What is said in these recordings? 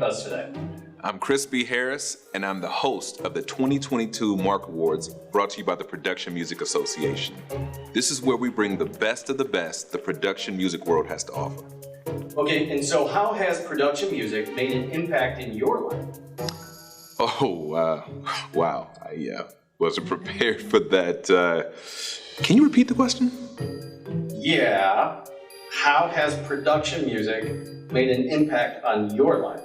us today? I'm Chris B. Harris, and I'm the host of the 2022 Mark Awards, brought to you by the Production Music Association. This is where we bring the best of the best the production music world has to offer. Okay, and so how has production music made an impact in your life? Oh, wow. I wasn't prepared for that. Can you repeat the question? Yeah. How has production music made an impact on your life?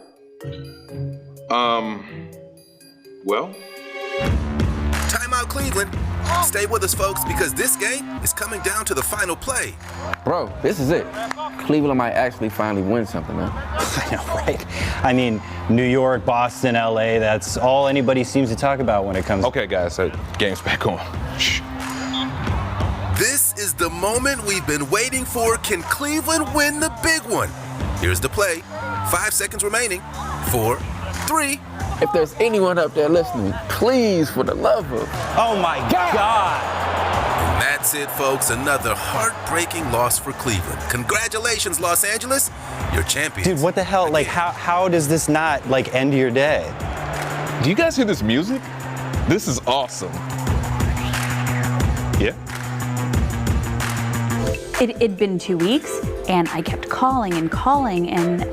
Well. Timeout Cleveland. Stay with us, folks, because this game is coming down to the final play. Bro, this is it. Cleveland might actually finally win something, man. I know, right? I mean, New York, Boston, LA, that's all anybody seems to talk about when it comes. Okay, guys, so game's back on. Shh. This is the moment we've been waiting for. Can Cleveland win the big one? Here's the play. 5 seconds remaining. 4, 3. If there's anyone up there listening, please, for the love of... Oh my God! And that's it, folks. Another heartbreaking loss for Cleveland. Congratulations, Los Angeles. You're champions. Dude, what the hell? Like, how does this not, like, end your day? Do you guys hear this music? This is awesome. Yeah? It'd been 2 weeks, and I kept calling, and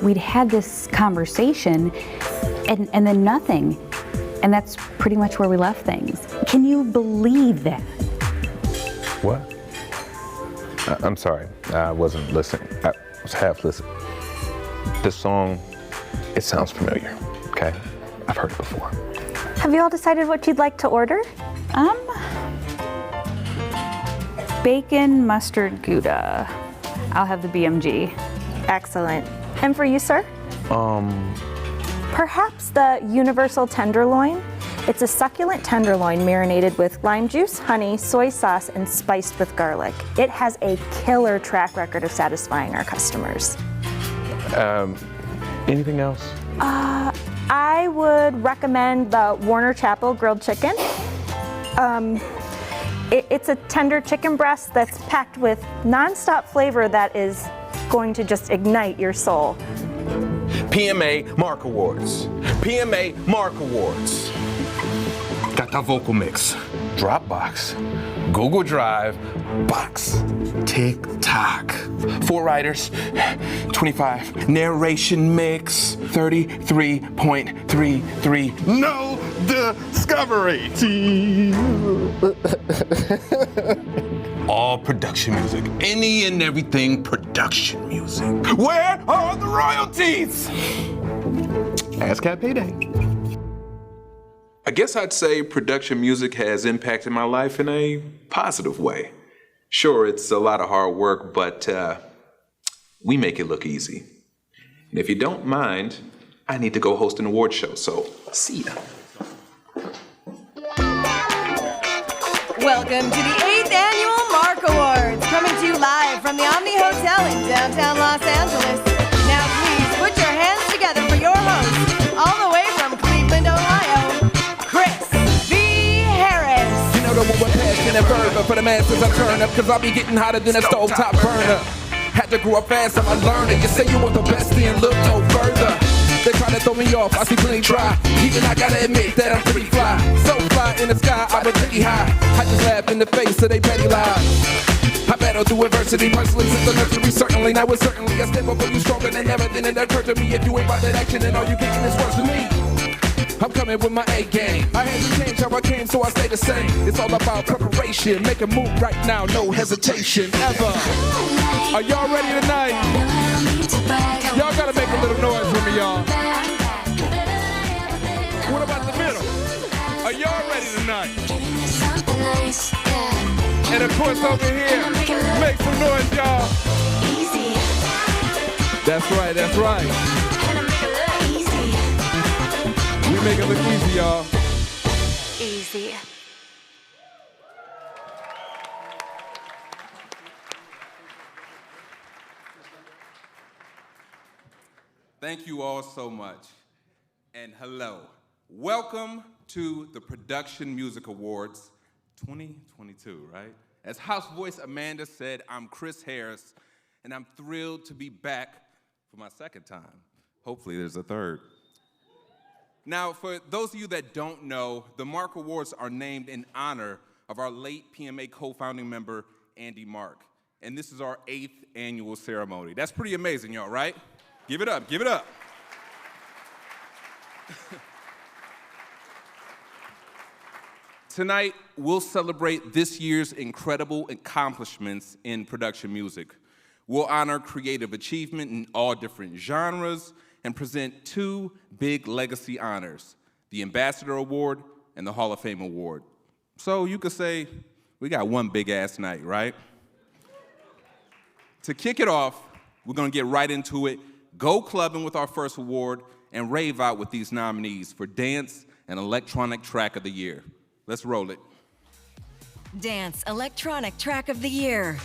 we'd had this conversation, and then nothing. And that's pretty much where we left things. Can you believe that? What? I'm sorry, I wasn't listening. I was half listening. This song, it sounds familiar, okay? I've heard it before. Have you all decided what you'd like to order? Bacon, mustard, Gouda. I'll have the BMG. Excellent. And for you, sir? Perhaps the universal tenderloin. It's a succulent tenderloin marinated with lime juice, honey, soy sauce, and spiced with garlic. It has a killer track record of satisfying our customers. Anything else? I would recommend the Warner Chapel grilled chicken. It's a tender chicken breast that's packed with nonstop flavor that is going to just ignite your soul. PMA Mark Awards. PMA Mark Awards. Got the vocal mix. Dropbox. Google Drive. Box. TikTok. 4 writers. 25. Narration mix. 33.33. No discovery. All production music. Any and everything production music. Where are the royalties? ASCAP payday. I guess I'd say production music has impacted my life in a positive way. Sure, it's a lot of hard work, but we make it look easy. And if you don't mind, I need to go host an award show, so see ya. Welcome to the 8th Annual Mark Awards, coming to you live from the Omni Hotel in downtown Los Angeles. Now please put your hands together for your host, all the way from Cleveland, Ohio, Chris B. Harris. You know the one with passion and fervor for the masses I turn up, cause I'll be getting hotter than a stovetop burner. Had to grow up fast, I'm a learner. You say you want the best and look no further. They try to throw me off, I see plenty try. Even I gotta admit that I'm pretty fly. So fly in the sky, I've been pretty high. I just laugh in the face of they petty lies. I battle through adversity, personally since the nursery. Certainly, now it's certainly I step up for you stronger than ever. Then it occurred to me if you ain't about that action, then all you getting is worse than me. I'm coming with my A game. I had to change how I came, so I stay the same. It's all about preparation. Make a move right now, no hesitation ever. Are y'all ready tonight? Y'all gotta make a little noise for me, y'all. What about the middle? Are y'all ready tonight? And of course over here, make some noise, y'all. That's right, that's right. We make it look easy, y'all. Easy. Thank you all so much. And hello. Welcome to the Production Music Awards 2022, right? As house voice Amanda said, I'm Chris Harris, and I'm thrilled to be back for my second time Hopefully there's a third. Now, for those of you that don't know, the Mark Awards are named in honor of our late PMA co-founding member, Andy Mark. And this is our 8th annual ceremony. That's pretty amazing, y'all, right? Give it up, give it up. Tonight, we'll celebrate this year's incredible accomplishments in production music. We'll honor creative achievement in all different genres and present 2 big legacy honors, the Ambassador Award and the Hall of Fame Award. So you could say, we got one big ass night, right? To kick it off, we're gonna get right into it, go clubbing with our first award, and rave out with these nominees for Dance and Electronic Track of the Year. Let's roll it. Dance Electronic Track of the Year.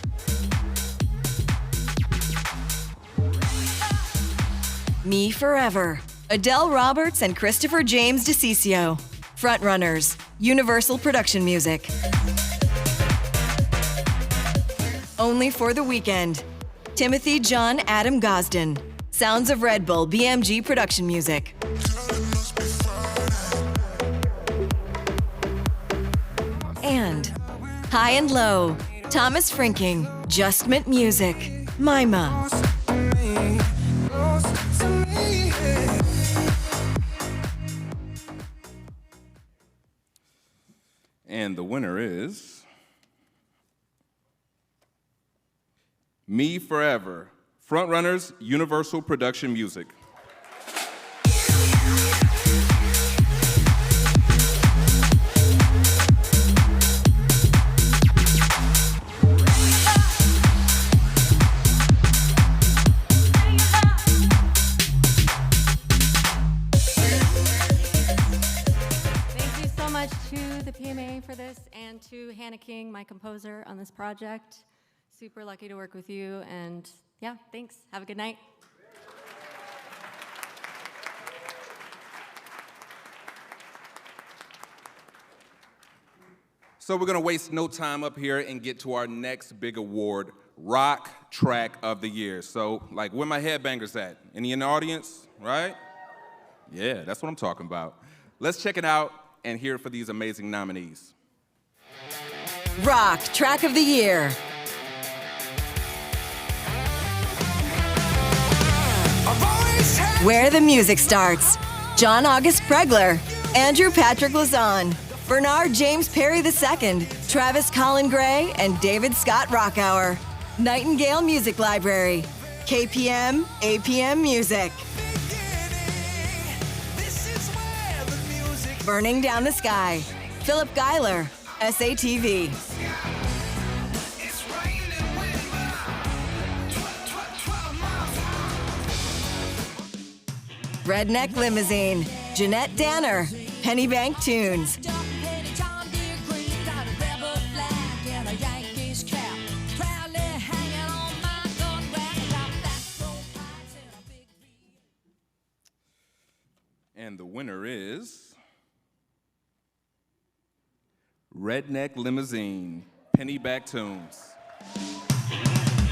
Me Forever. Adele Roberts and Christopher James DeCiccio. Frontrunners. Universal Production Music. Only for the Weekend. Timothy John Adam Gosden. Sounds of Red Bull BMG Production Music. And High and Low. Thomas Frinking. Justment Music. Mima. And the winner is Me Forever, Frontrunners, Universal Production Music. To the PMA for this, and to Hannah King, my composer on this project. Super lucky to work with you, and yeah, thanks. Have a good night. So we're gonna waste no time up here and get to our next big award, Rock Track of the Year. So, like, where my headbangers at? Any in the audience, right? Yeah, that's what I'm talking about. Let's check it out and hear for these amazing nominees. Rock Track of the Year. Where the Music Starts. John August Pregler, Andrew Patrick Lazan, Bernard James Perry II, Travis Colin Gray, and David Scott Rockhour. Nightingale Music Library. KPM, APM Music. Burning Down the Sky. Philip Geiler, SATV. Redneck Limousine. Jeanette Danner, Pennybank Tunes. And the winner is Redneck Limousine, Pennyback Tunes.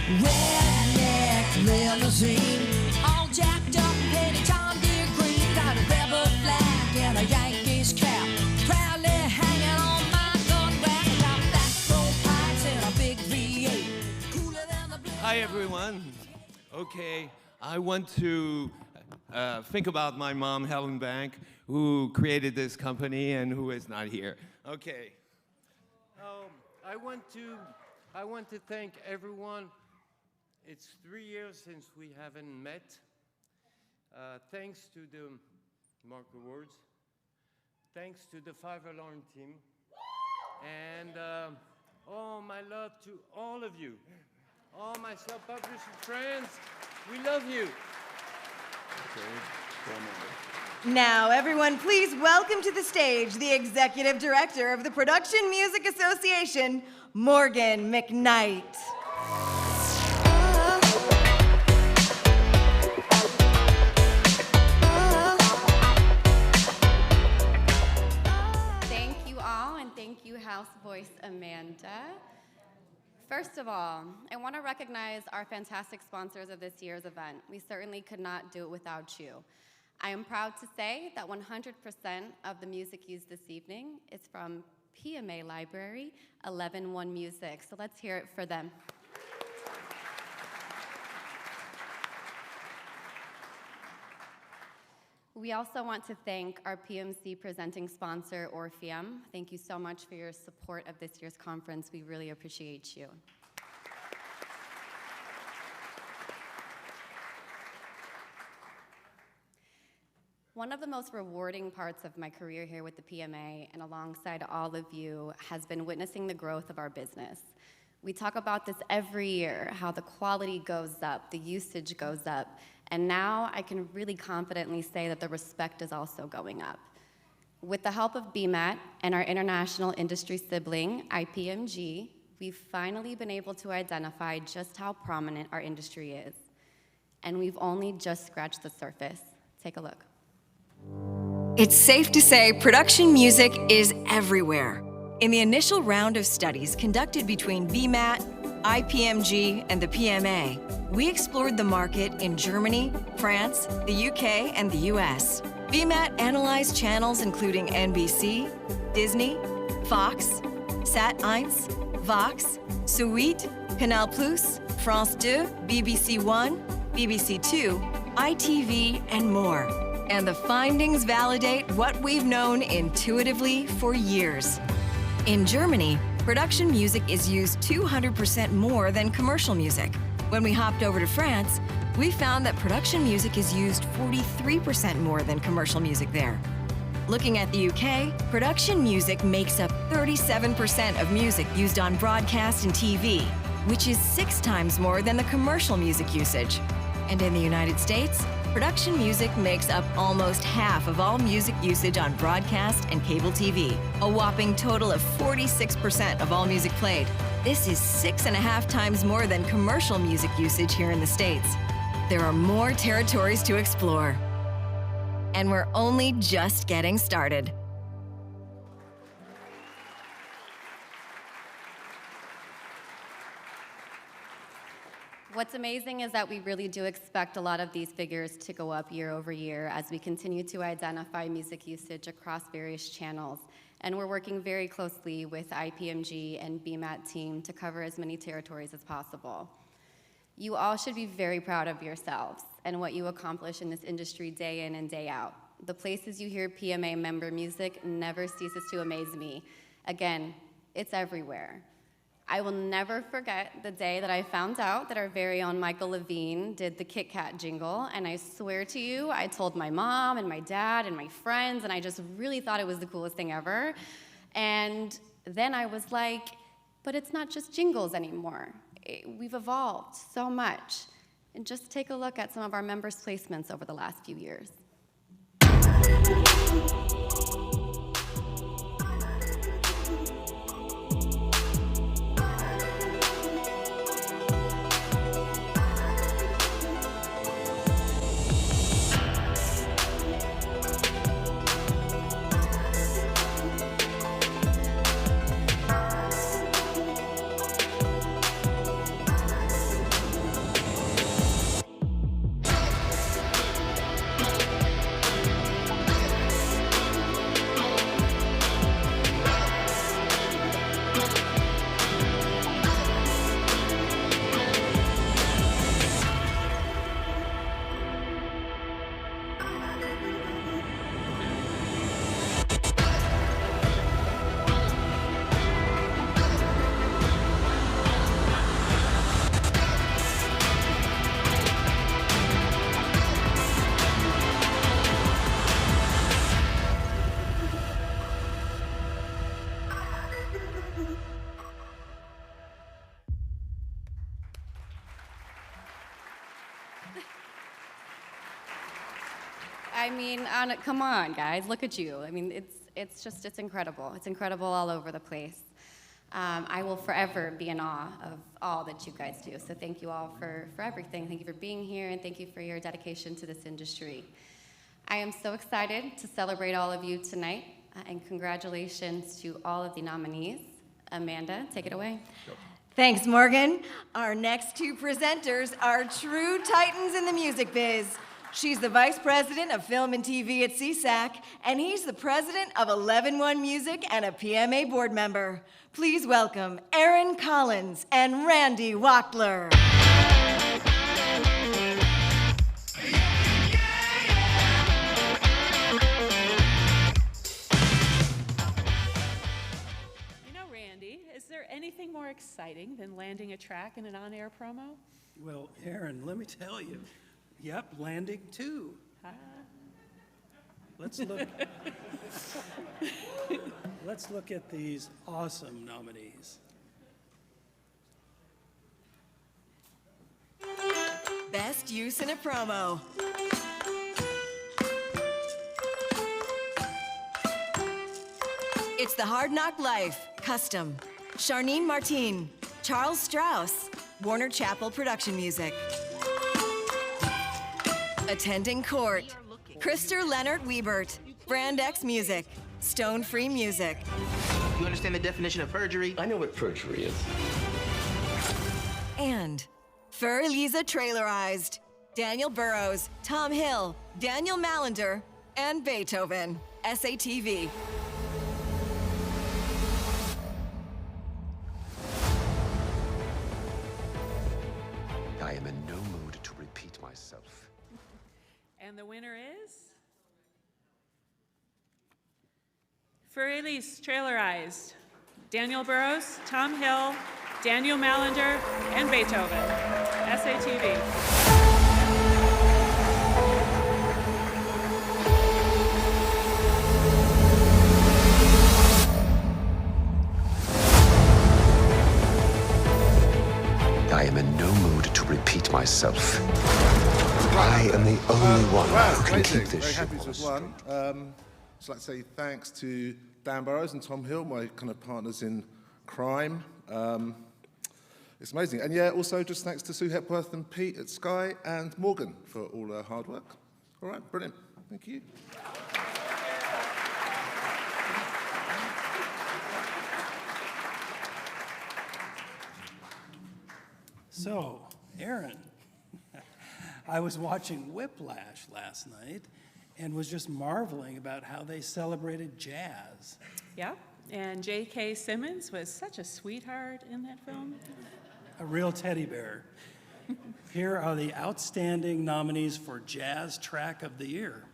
Redneck limousine, all jacked up, penny John Deere green, got a rebel flag and a Yankees cap, proudly hanging on my gun rack, got back row pipes and a big V8, cooler than the blue. Hi everyone. Okay, I want to think about my mom, Helen Bank, who created this company and who is not here. Okay. I want to thank everyone. It's 3 years since we haven't met. Thanks to the Mark Awards. Thanks to the Five Alarm team. And oh, my love to all of you. All my self-publishing friends, we love you. Now, everyone, please welcome to the stage the Executive Director of the Production Music Association, Morgan McKnight. Thank you all, and thank you, House Voice Amanda. First of all, I want to recognize our fantastic sponsors of this year's event. We certainly could not do it without you. I am proud to say that 100% of the music used this evening is from PMA Library 11-1 Music, so let's hear it for them. We also want to thank our PMC presenting sponsor, Orpheum. Thank you so much for your support of this year's conference. We really appreciate you. One of the most rewarding parts of my career here with the PMA and alongside all of you has been witnessing the growth of our business. We talk about this every year, how the quality goes up, the usage goes up, and now I can really confidently say that the respect is also going up. With the help of BMAT and our international industry sibling, IPMG, we've finally been able to identify just how prominent our industry is. And we've only just scratched the surface. Take a look. It's safe to say production music is everywhere. In the initial round of studies conducted between BMAT, IPMG, and the PMA, we explored the market in Germany, France, the UK, and the US. BMAT analyzed channels including NBC, Disney, Fox, Sat.1, Vox, Suite, Canal+, France 2, BBC One, BBC Two, ITV, and more. And the findings validate what we've known intuitively for years. In Germany, production music is used 200% more than commercial music. When we hopped over to France, we found that production music is used 43% more than commercial music there. Looking at the UK, production music makes up 37% of music used on broadcast and TV, which is 6 times more than the commercial music usage. And in the United States, production music makes up almost half of all music usage on broadcast and cable TV, a whopping total of 46% of all music played. This is 6.5 times more than commercial music usage here in the States. There are more territories to explore. And we're only just getting started. What's amazing is that we really do expect a lot of these figures to go up year over year as we continue to identify music usage across various channels. And we're working very closely with IPMG and BMAT team to cover as many territories as possible. You all should be very proud of yourselves and what you accomplish in this industry day in and day out. The places you hear PMA member music never ceases to amaze me. Again, it's everywhere. I will never forget the day that I found out that our very own Michael Levine did the Kit Kat jingle, and I swear to you, I told my mom and my dad and my friends, and I just really thought it was the coolest thing ever. And then I was like, but it's not just jingles anymore. We've evolved so much. And just take a look at some of our members' placements over the last few years. I mean, come on, guys, look at you. I mean, it's incredible. It's incredible all over the place. I will forever be in awe of all that you guys do. So thank you all for everything. Thank you for being here, and thank you for your dedication to this industry. I am so excited to celebrate all of you tonight, and congratulations to all of the nominees. Amanda, take it away. Thanks, Morgan. Our next two presenters are true titans in the music biz. She's the Vice President of Film and TV at CSAC, and he's the President of 11-1 Music and a PMA board member. Please welcome Aaron Collins and Randy Wachtler. Is there anything more exciting than landing a track in an on-air promo? Well, Aaron, let me tell you. Yep, landing too. Let's look. Let's look at these awesome nominees. Best use in a promo. It's The Hard Knock Life, Custom. Charnine Martin, Charles Strauss, Warner Chappell Production Music. Attending Court, Krister Leonard Wiebert, Brand X Music, Stone Free Music. You understand the definition of perjury? I know what perjury is. And For Elisa Trailerized, Daniel Burrows, Tom Hill, Daniel Mallender, and Beethoven, SATV. I am in no mood to repeat myself. And the winner is? For Elise Trailerized, Daniel Burrows, Tom Hill, Daniel Mallender, and Beethoven, SATV. I am in no mood to repeat myself. I am the only one who can keep this ship on a one. I'd like to say thanks to Dan Burrows and Tom Hill, my kind of partners in crime. It's amazing. And yeah, also just thanks to Sue Hepworth and Pete at Sky and Morgan for all their hard work. All right, brilliant. Thank you. So, Aaron, I was watching Whiplash last night and was just marveling about how they celebrated jazz. Yeah, and J.K. Simmons was such a sweetheart in that film. A real teddy bear. Here are the outstanding nominees for Jazz Track of the Year.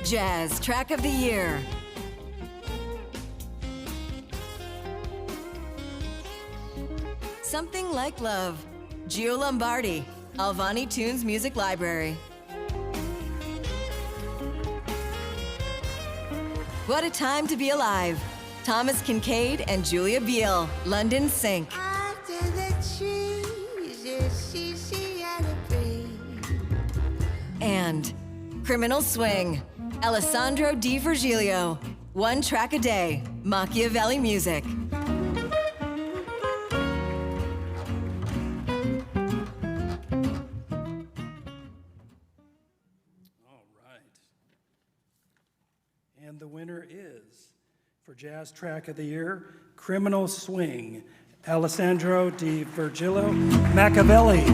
Jazz Track of the Year. Something Like Love, Gio Lombardi, Alvani Tunes Music Library. What a Time to Be Alive, Thomas Kincaid and Julia Biel, London Sync. And Criminal Swing, Alessandro Di Virgilio, One Track a Day, Machiavelli Music. And the winner is, for Jazz Track of the Year, Criminal Swing, Alessandro Di Virgilio, Machiavelli.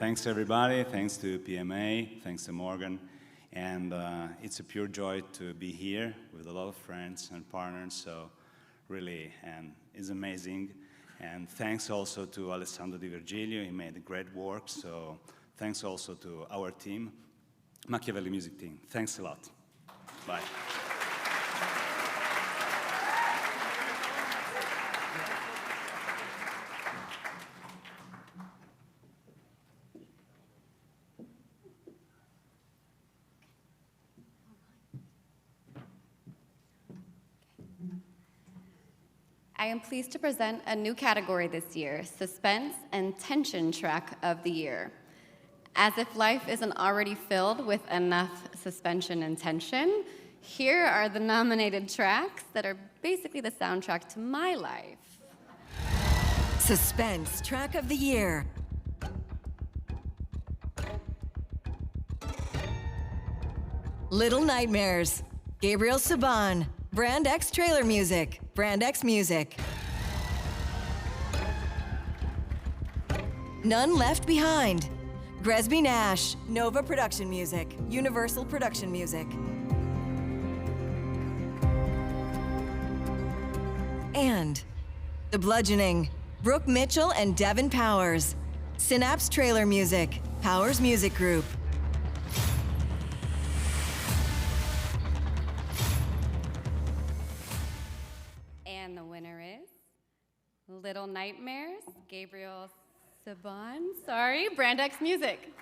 Thanks everybody, thanks to PMA, thanks to Morgan, and it's a pure joy to be here with a lot of friends and partners, so really, and it's amazing. And thanks also to Alessandro Di Virgilio, he made great work, so thanks also to our team, Machiavelli Music Team. Thanks a lot. Bye. I am pleased to present a new category this year, Suspense and Tension Track of the Year. As if life isn't already filled with enough suspension and tension, here are the nominated tracks that are basically the soundtrack to my life. Suspense Track of the Year. Little Nightmares, Gabriel Saban, Brand X Trailer Music, Brand X Music. None Left Behind, Gresby Nash, Nova Production Music, Universal Production Music. And The Bludgeoning, Brooke Mitchell and Devin Powers, Synapse Trailer Music, Powers Music Group. And the winner is Little Nightmares, Gabriel Saban, Brand X Music.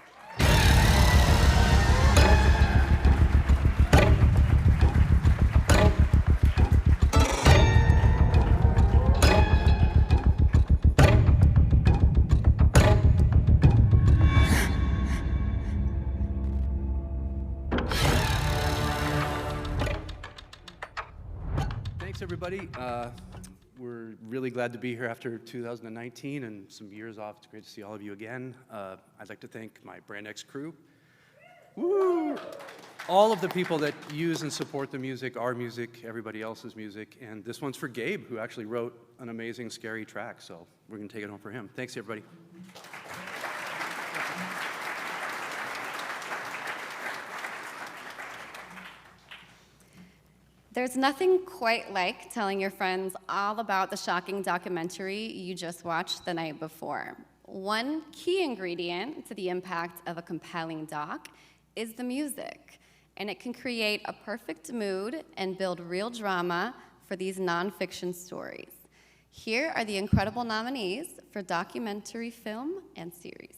Thanks, everybody. We're really glad to be here after 2019 and some years off. It's great to see all of you again. I'd like to thank my Brand X crew. Woo! All of the people that use and support the music, our music, everybody else's music. And this one's for Gabe, who actually wrote an amazing, scary track. So we're going to take it home for him. Thanks, everybody. There's nothing quite like telling your friends all about the shocking documentary you just watched the night before. One key ingredient to the impact of a compelling doc is the music, and it can create a perfect mood and build real drama for these nonfiction stories. Here are the incredible nominees for documentary film and series.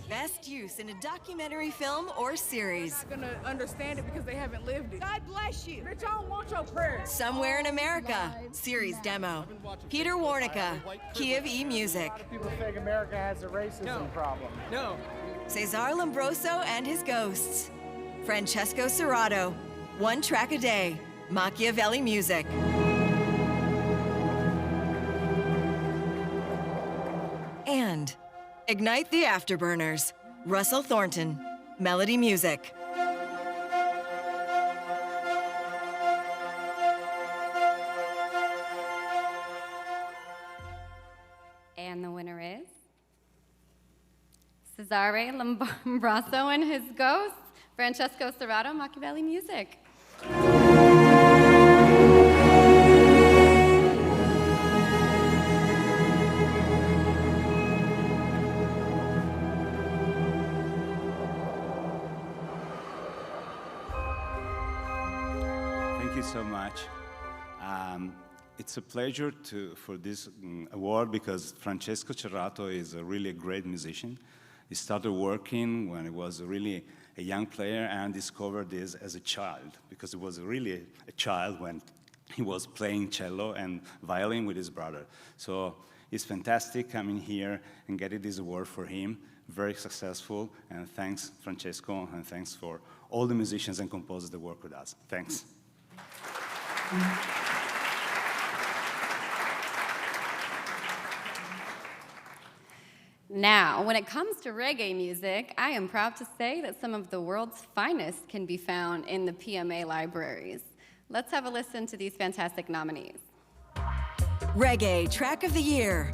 Best use in a documentary film or series. They're not gonna understand it because they haven't lived it. God bless you. Bitch, I don't want your prayers. Somewhere in America, series demo. Peter Warnica, Key of E Music. A lot of people think America has a racism problem. No. Cesar Lombroso and his Ghosts. Francesco Serrato, One Track a Day, Machiavelli Music. And Ignite the Afterburners, Russell Thornton, Melody Music. And the winner is Cesare Lombroso and his Ghosts, Francesco Serrato, Machiavelli Music. Thank you so much. It's a pleasure for this award because Francesco Serrato is a really great musician. He started working when he was really a young player and discovered this as a child because he was really a child when he was playing cello and violin with his brother. So it's fantastic coming here and getting this award for him. Very successful, and thanks, Francesco, and thanks for all the musicians and composers that work with us. Thanks. Now, when it comes to reggae music, I am proud to say that some of the world's finest can be found in the PMA libraries. Let's have a listen to these fantastic nominees. Reggae Track of the Year.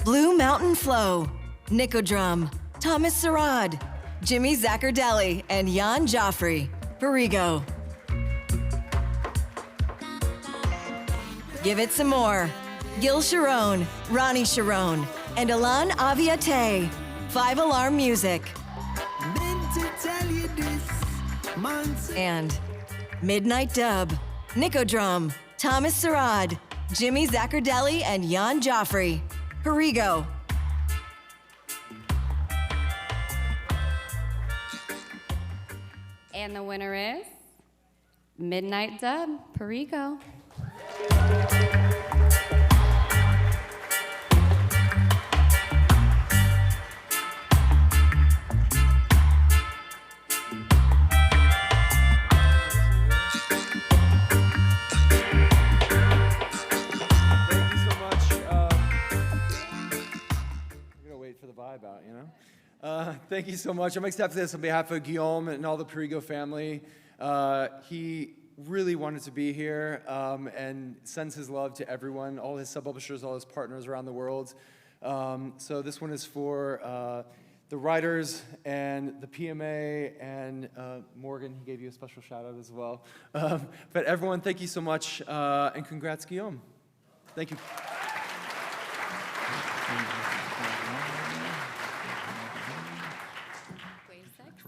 Blue Mountain Flow, Nicodrum, Thomas Sarad, Jimmy Zaccardelli, and Jan Joffrey, Perigo. Give It Some More, Gil Sharon, Ronnie Sharon, and Alan Aviate, 5 Alarm Music. And Midnight Dub, Nicodrum, Thomas Sarad, Jimmy Zaccardelli, and Jan Joffrey, Perigo. And the winner is Midnight Dub, Perigo. Thank you so much. I'm accepting this on behalf of Guillaume and all the Perigo family. He really wanted to be here and sends his love to everyone, all his sub-publishers, all his partners around the world. So this one is for the writers and the PMA and Morgan. He gave you a special shout out as well. But everyone, thank you so much and congrats, Guillaume. Thank you.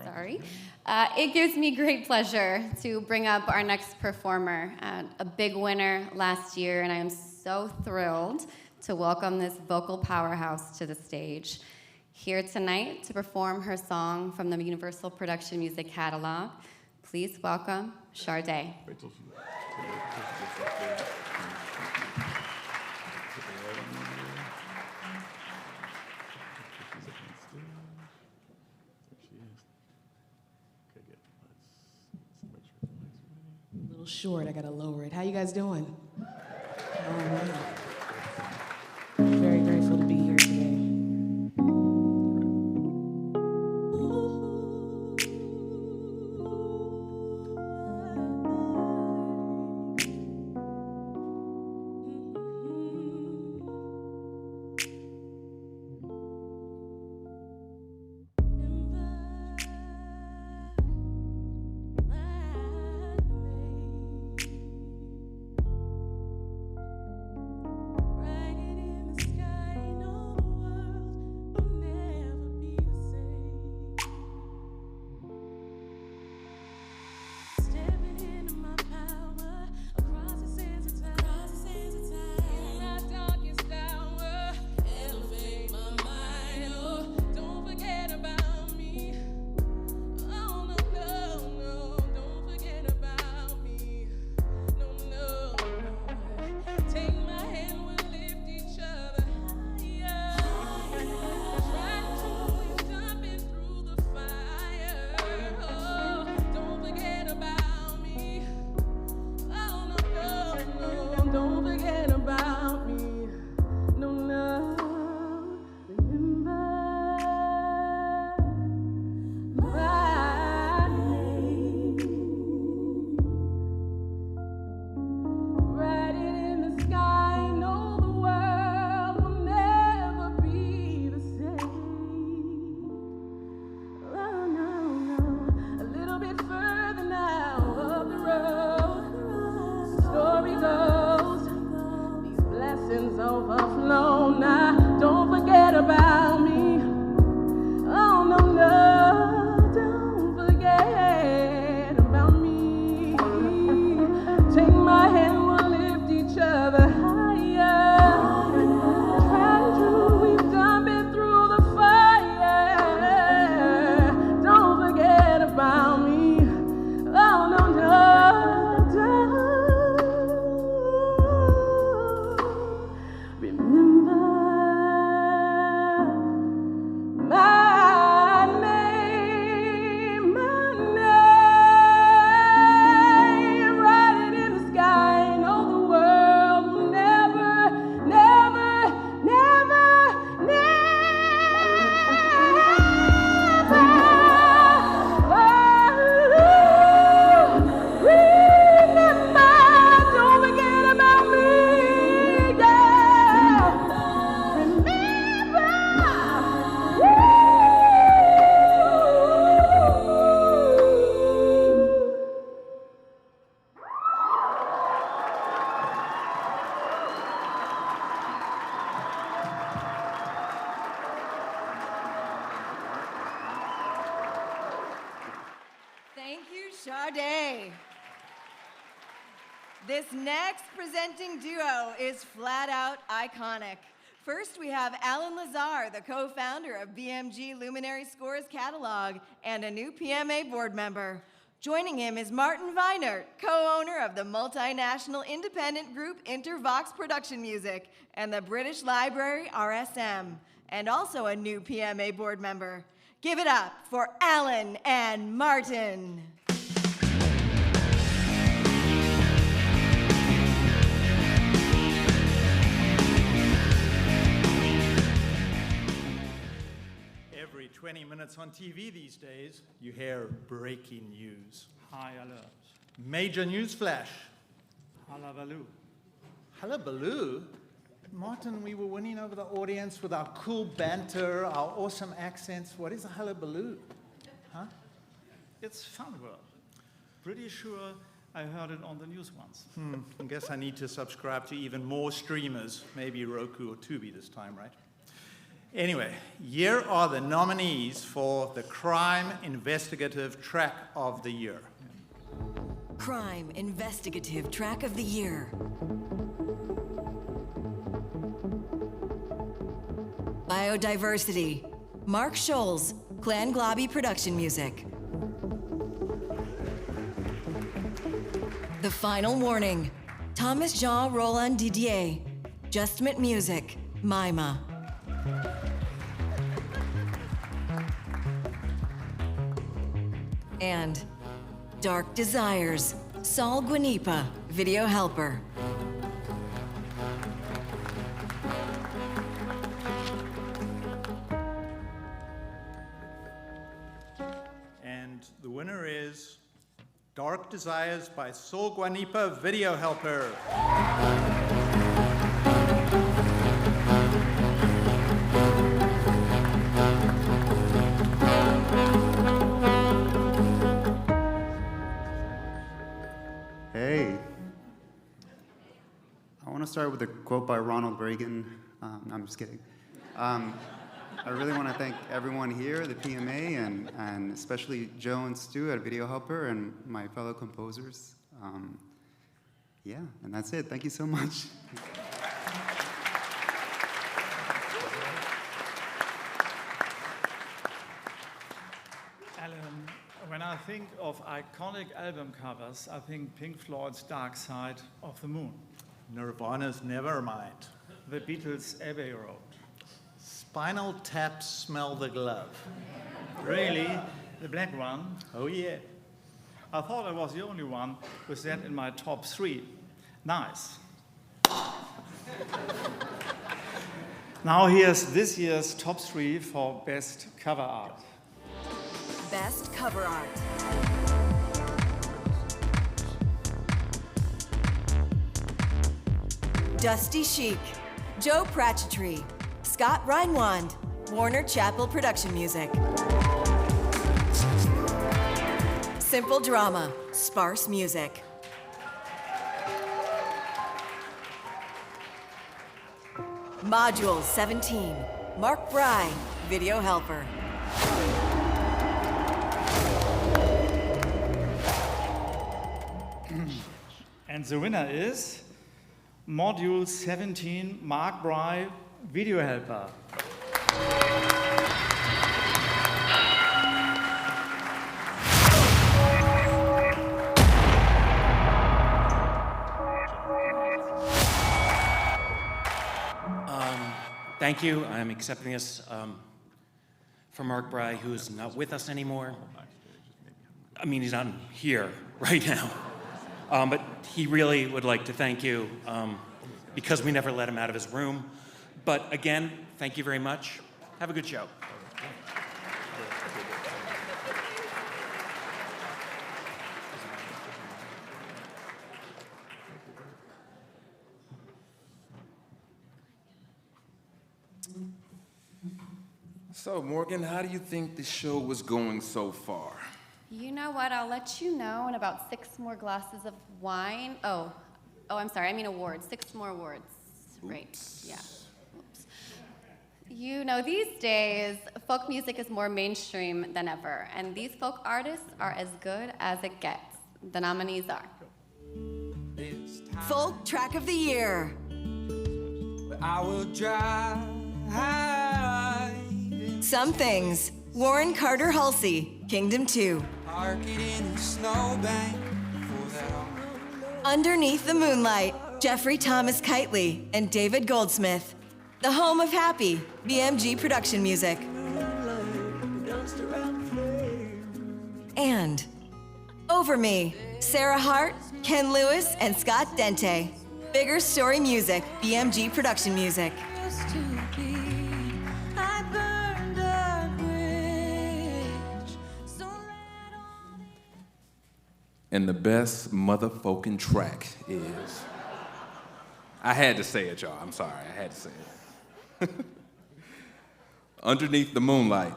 Sorry. It gives me great pleasure to bring up our next performer, a big winner last year, and I am so thrilled to welcome this vocal powerhouse to the stage. Here tonight to perform her song from the Universal Production Music Catalog, please welcome Sade. A little short, I gotta lower it. How you guys doing? All right. Very grateful to be here today. Sade. This next presenting duo is flat out iconic. First, we have Alan Lazar, the co-founder of BMG Luminary Scores Catalog and a new PMA board member. Joining him is Martin Weinert, co-owner of the multinational independent group Intervox Production Music and the British Library RSM, and also a new PMA board member. Give it up for Alan and Martin. 20 minutes on TV these days, you hear breaking news. High alert. Major news flash. Hullabaloo. Hullabaloo? Martin, we were winning over the audience with our cool banter, our awesome accents. What is a hullabaloo? Huh? It's fun world. Pretty sure I heard it on the news once. I guess I need to subscribe to even more streamers, maybe Roku or Tubi this time, right? Anyway, here are the nominees for the Crime Investigative Track of the Year. Crime Investigative Track of the Year. Biodiversity. Mark Scholes, Clan Globby Production Music. The Final Warning. Thomas Jean Roland Didier, Justment Music, Mima. And Dark Desires, Saul Guanipa, Video Helper. And the winner is Dark Desires by Saul Guanipa, Video Helper. Hey. I want to start with a quote by Ronald Reagan. No, I'm just kidding. I really want to thank everyone here, the PMA, and especially Joe and Stu at Video Helper and my fellow composers. Yeah, and that's it. Thank you so much. Alan, when I think of iconic album covers, I think Pink Floyd's Dark Side of the Moon, Nirvana's Nevermind, the Beatles' Abbey Road, Spinal Tap, Smell the Glove. Really? The black one? Oh yeah. I thought I was the only one with that in my top 3. Nice. Now here's this year's top 3 for best cover art. Best Cover Art. Dusty Chic, Joe Pratchetree, Scott Reinwand, Warner Chappell Production Music. Simple Drama, Sparse Music. Module 17, Mark Bry, Video Helper. And the winner is Module 17, Mark Bry, Video Helper. Thank you. I'm accepting this from Mark Bry, who's not with us anymore. I mean, he's not here right now. But he really would like to thank you because we never let him out of his room. But again, thank you very much. Have a good show. So, Morgan, how do you think the show was going so far? You know what? I'll let you know in about 6 more glasses of wine. Oh, I'm sorry. I mean awards. 6 more awards. Oops. Right. Yeah. Oops. You know, these days, folk music is more mainstream than ever, and these folk artists are as good as it gets. The nominees are Folk Track of the Year. I will drive. Some Things, Warren Carter Halsey, Kingdom 2. Park it in a snowbank for that. Underneath the Moonlight, Jeffrey Thomas Kitely and David Goldsmith. The Home of Happy, BMG Production Music. And Over Me, Sarah Hart, Ken Lewis, and Scott Dente. Bigger Story Music, BMG Production Music. And the best motherfucking track is... I had to say it, y'all. I'm sorry. I had to say it. Underneath the Moonlight,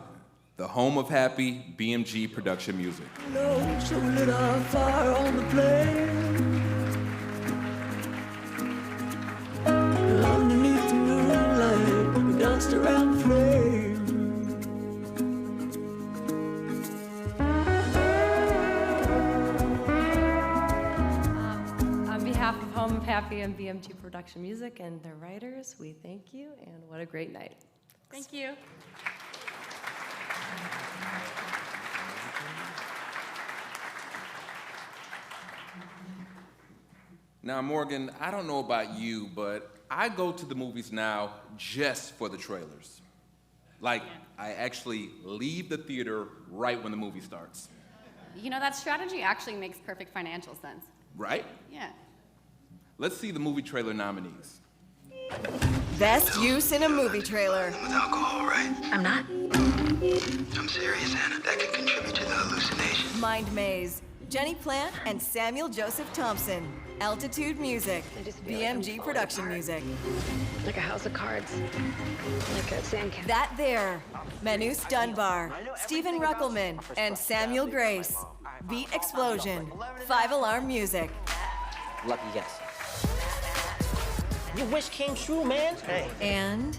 the home of happy BMG production music. So we lit our fire on the plain. Underneath the moonlight, we danced around the flame. On behalf of Home of Happy and BMG Production Music and their writers, we thank you, and what a great night. Thank you. Now, Morgan, I don't know about you, but I go to the movies now just for the trailers. Like, I actually leave the theater right when the movie starts. You know, that strategy actually makes perfect financial sense. Right? Yeah. Let's see the movie trailer nominees. Best use in a movie trailer. With alcohol, right? I'm not. I'm serious, Anna. That could contribute to the hallucination. Mind Maze. Jenny Plant and Samuel Joseph Thompson. Altitude Music. BMG Production Music. Like a house of cards. Like a sandcastle. That There. Manus Dunbar. Stephen Ruckelman and Samuel Grace. Beat Explosion. 5 Alarm Music. Lucky guess. Your wish came true, man. Hey. And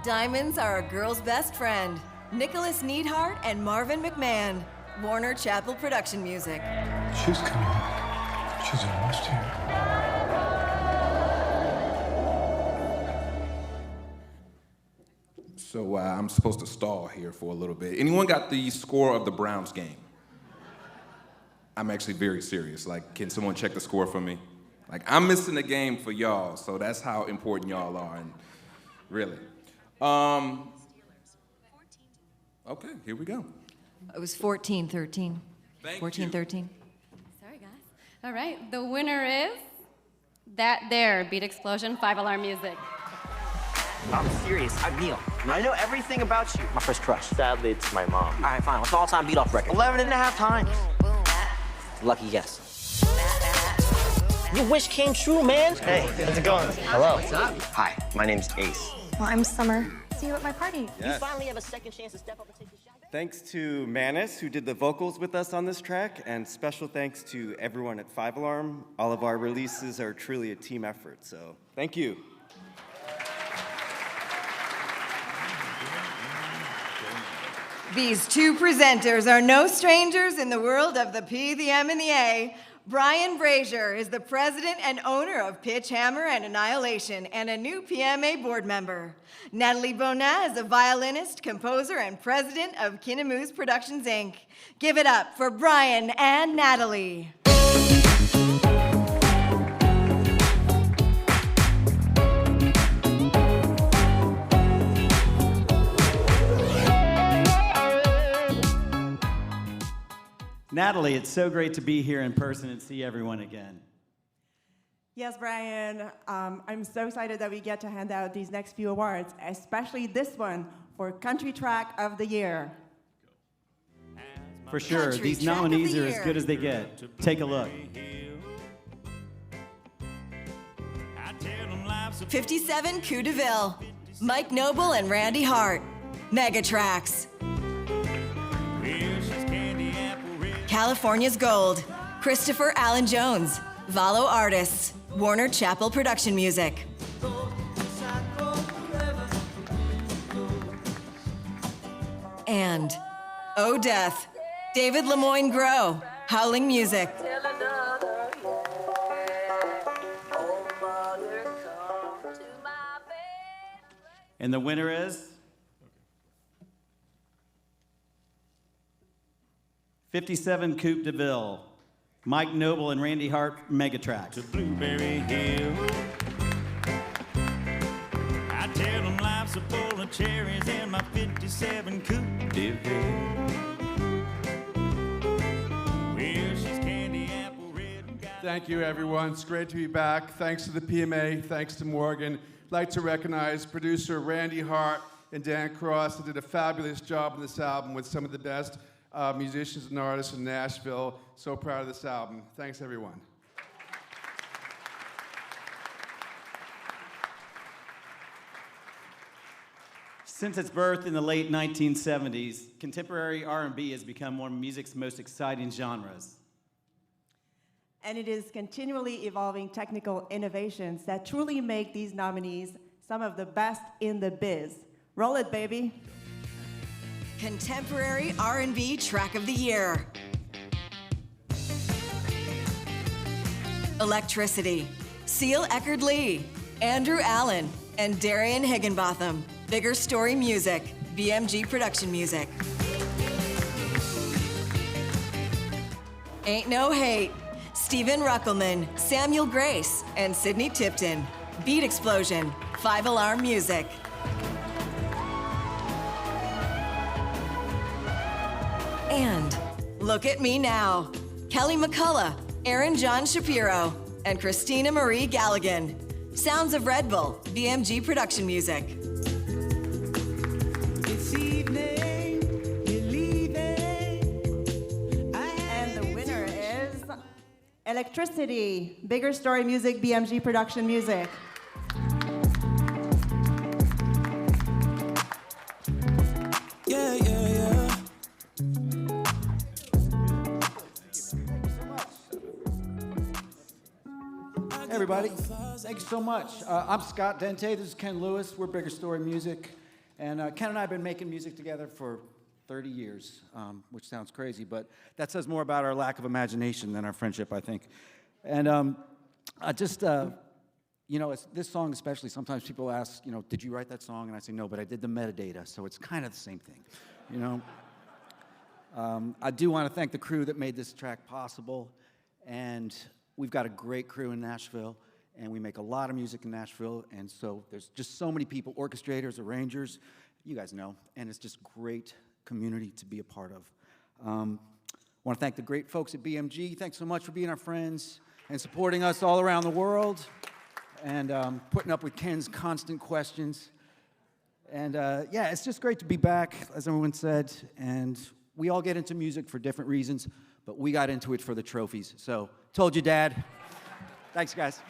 Diamonds Are a Girl's Best Friend. Nicholas Neidhart and Marvin McMahon. Warner Chappell Production Music. She's coming. She's almost here. So I'm supposed to stall here for a little bit. Anyone got the score of the Browns game? I'm actually very serious. Like, can someone check the score for me? Like, I'm missing the game for y'all, so that's how important y'all are, and really. Okay, here we go. It was 14-13. Thank 14-13. Sorry, guys. All right, the winner is That There, Beat Explosion, 5 Alarm Music. I'm serious. I'm Neil. I know everything about you. My first crush. Sadly, it's my mom. All right, fine. What's the all-time beat-off record? 11 and a half times. Lucky guess. Your wish came true, man. Hey, how's it going? Hello. What's up? Hi, my name's Ace. Well, I'm Summer. See you at my party. You finally have a second chance to step up and take the shot. Thanks to Manus, who did the vocals with us on this track, and special thanks to everyone at 5 Alarm. All of our releases are truly a team effort, so thank you. These two presenters are no strangers in the world of the P, the M, and the A. Brian Brazier is the president and owner of Pitch, Hammer, and Annihilation, and a new PMA board member. Natalie Bonin is a violinist, composer, and president of Kinemoose Productions, Inc. Give it up for Brian and Natalie. Natalie, it's so great to be here in person and see everyone again. Yes, Brian. I'm so excited that we get to hand out these next few awards, especially this one for Country Track of the Year. For sure, Country these Track of nominees the are as Year. good as they get. Take a look. 57 Coup de Ville. Mike Noble and Randy Hart. Megatracks. California's Gold. Christopher Allen Jones. Valo Artists. Warner Chappell Production Music. And Oh Death. David Lemoyne Grow. Howling Music. And the winner is 57 Coupe de Ville. Mike Noble and Randy Hart, Megatracks. To Blueberry Hill. I tell them life's a bowl of cherries in my 57 Coupe de Ville. Well, she's candy apple red. Thank you, everyone. It's great to be back. Thanks to the PMA. Thanks to Morgan. I'd like to recognize producer Randy Hart and Dan Cross, who did a fabulous job on this album with some of the best musicians and artists in Nashville. So proud of this album. Thanks, everyone. Since its birth in the late 1970s, contemporary R&B has become one of music's most exciting genres. And it is continually evolving technical innovations that truly make these nominees some of the best in the biz. Roll it, baby. Contemporary R&B Track of the Year. Electricity. Seal Eckerd-Lee, Andrew Allen, and Darian Higginbotham. Bigger Story Music, BMG Production Music. Ain't No Hate, Stephen Ruckelman, Samuel Grace, and Sidney Tipton. Beat Explosion, 5 Alarm Music. And Look at Me Now, Kelly McCullough, Aaron John Shapiro, and Christina Marie Galligan. Sounds of Red Bull, BMG Production Music. This evening, you're leaving. And the winner is Electricity, Bigger Story Music, BMG Production Music. Yeah, yeah, yeah. Hey everybody, thank you so much. I'm Scott Dente, this is Ken Lewis, we're Bigger Story Music, and Ken and I have been making music together for 30 years, which sounds crazy, but that says more about our lack of imagination than our friendship, I think. And this song especially, sometimes people ask, did you write that song? And I say, no, but I did the metadata, so it's kind of the same thing, I do want to thank the crew that made this track possible, and we've got a great crew in Nashville, and we make a lot of music in Nashville, and so there's just so many people, orchestrators, arrangers, you guys know, and it's just great community to be a part of. I want to thank the great folks at BMG. Thanks so much for being our friends and supporting us all around the world, and putting up with Ken's constant questions. And it's just great to be back, as everyone said, and we all get into music for different reasons, but we got into it for the trophies. So, told you, Dad. Thanks, guys.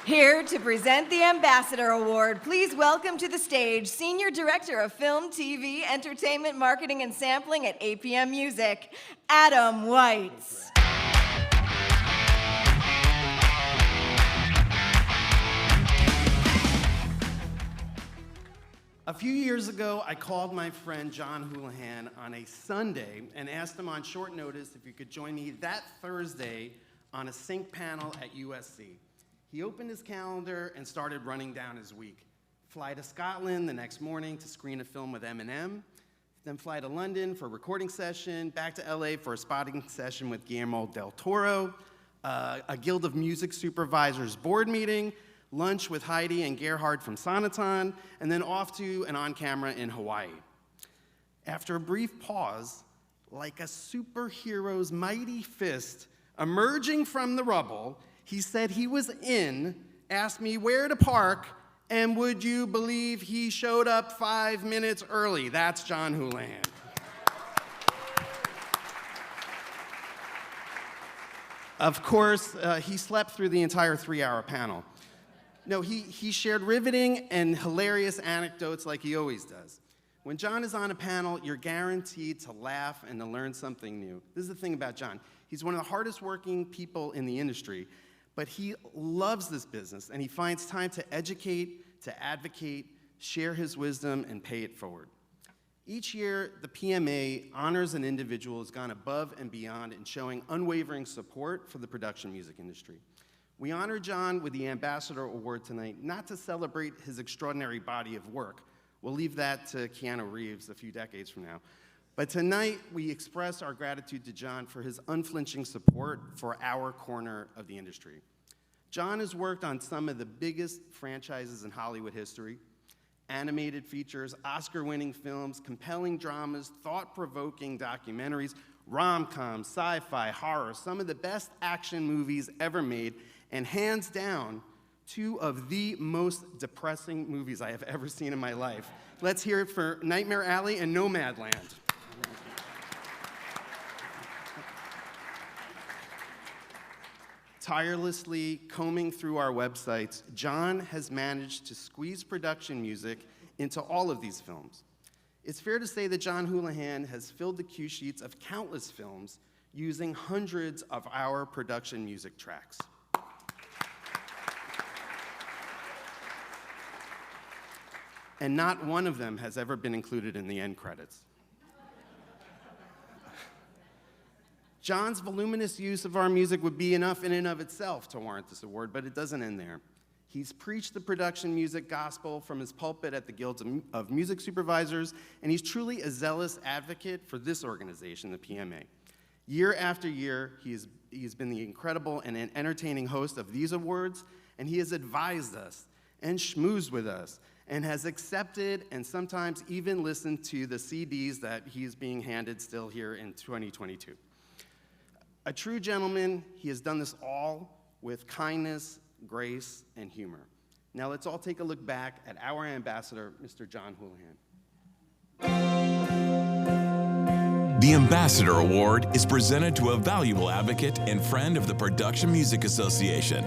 Here to present the Ambassador Award, please welcome to the stage Senior Director of Film, TV, Entertainment, Marketing, and Sampling at APM Music, Adam Weitz. A few years ago, I called my friend John Houlihan on a Sunday and asked him on short notice if he could join me that Thursday on a sync panel at USC. He opened his calendar and started running down his week. Fly to Scotland the next morning to screen a film with Eminem, then fly to London for a recording session, back to LA for a spotting session with Guillermo del Toro, a Guild of Music Supervisors board meeting, lunch with Heidi and Gerhard from Sonaton, and then off to an on-camera in Hawaii. After a brief pause, like a superhero's mighty fist emerging from the rubble, he said he was in, asked me where to park, and would you believe he showed up 5 minutes early? That's John Houlihan. Of course, he slept through the entire 3-hour panel. No, he shared riveting and hilarious anecdotes like he always does. When John is on a panel, you're guaranteed to laugh and to learn something new. This is the thing about John. He's one of the hardest working people in the industry, but he loves this business, and he finds time to educate, to advocate, share his wisdom, and pay it forward. Each year, the PMA honors an individual who's gone above and beyond in showing unwavering support for the production music industry. We honor John with the Ambassador Award tonight, not to celebrate his extraordinary body of work. We'll leave that to Keanu Reeves a few decades from now. But tonight, we express our gratitude to John for his unflinching support for our corner of the industry. John has worked on some of the biggest franchises in Hollywood history: animated features, Oscar-winning films, compelling dramas, thought-provoking documentaries, rom-coms, sci-fi, horror, some of the best action movies ever made, and hands down, two of the most depressing movies I have ever seen in my life. Let's hear it for Nightmare Alley and Nomadland. Tirelessly combing through our websites, John has managed to squeeze production music into all of these films. It's fair to say that John Houlihan has filled the cue sheets of countless films using hundreds of our production music tracks. And not one of them has ever been included in the end credits. John's voluminous use of our music would be enough in and of itself to warrant this award, but it doesn't end there. He's preached the production music gospel from his pulpit at the Guilds of Music Supervisors, and he's truly a zealous advocate for this organization, the PMA. Year after year, he's been the incredible and entertaining host of these awards, and he has advised us and schmoozed with us and has accepted and sometimes even listened to the CDs that he's being handed still here in 2022. A true gentleman, he has done this all with kindness, grace, and humor. Now let's all take a look back at our ambassador, Mr. John Houlihan. The Ambassador Award is presented to a valuable advocate and friend of the Production Music Association.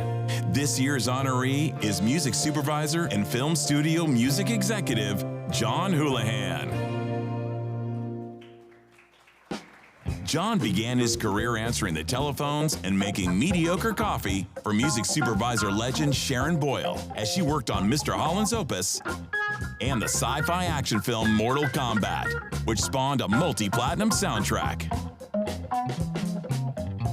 This year's honoree is Music Supervisor and Film Studio Music Executive, John Houlihan. John began his career answering the telephones and making mediocre coffee for music supervisor legend Sharon Boyle as she worked on Mr. Holland's Opus and the sci-fi action film Mortal Kombat, which spawned a multi-platinum soundtrack.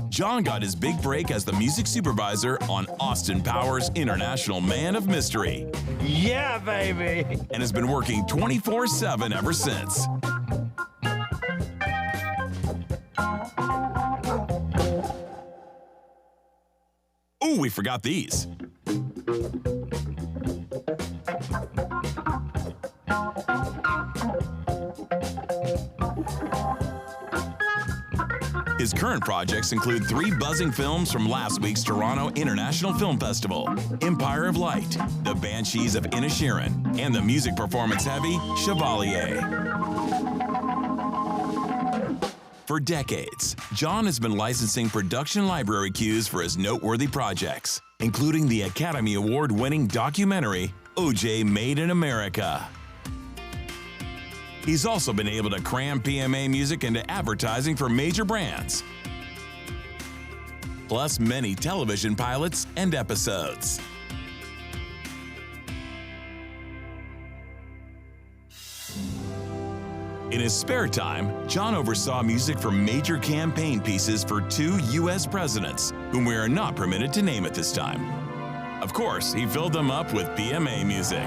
John got his big break as the music supervisor on Austin Powers' International Man of Mystery. Yeah, baby! And has been working 24/7 ever since. Ooh, we forgot these. His current projects include 3 buzzing films from last week's Toronto International Film Festival, Empire of Light, The Banshees of Inisherin, and the music performance-heavy Chevalier. For decades, John has been licensing production library cues for his noteworthy projects, including the Academy Award-winning documentary, OJ Made in America. He's also been able to cram PMA music into advertising for major brands, plus many television pilots and episodes. In his spare time, John oversaw music for major campaign pieces for 2 U.S. presidents, whom we are not permitted to name at this time. Of course, he filled them up with PMA music.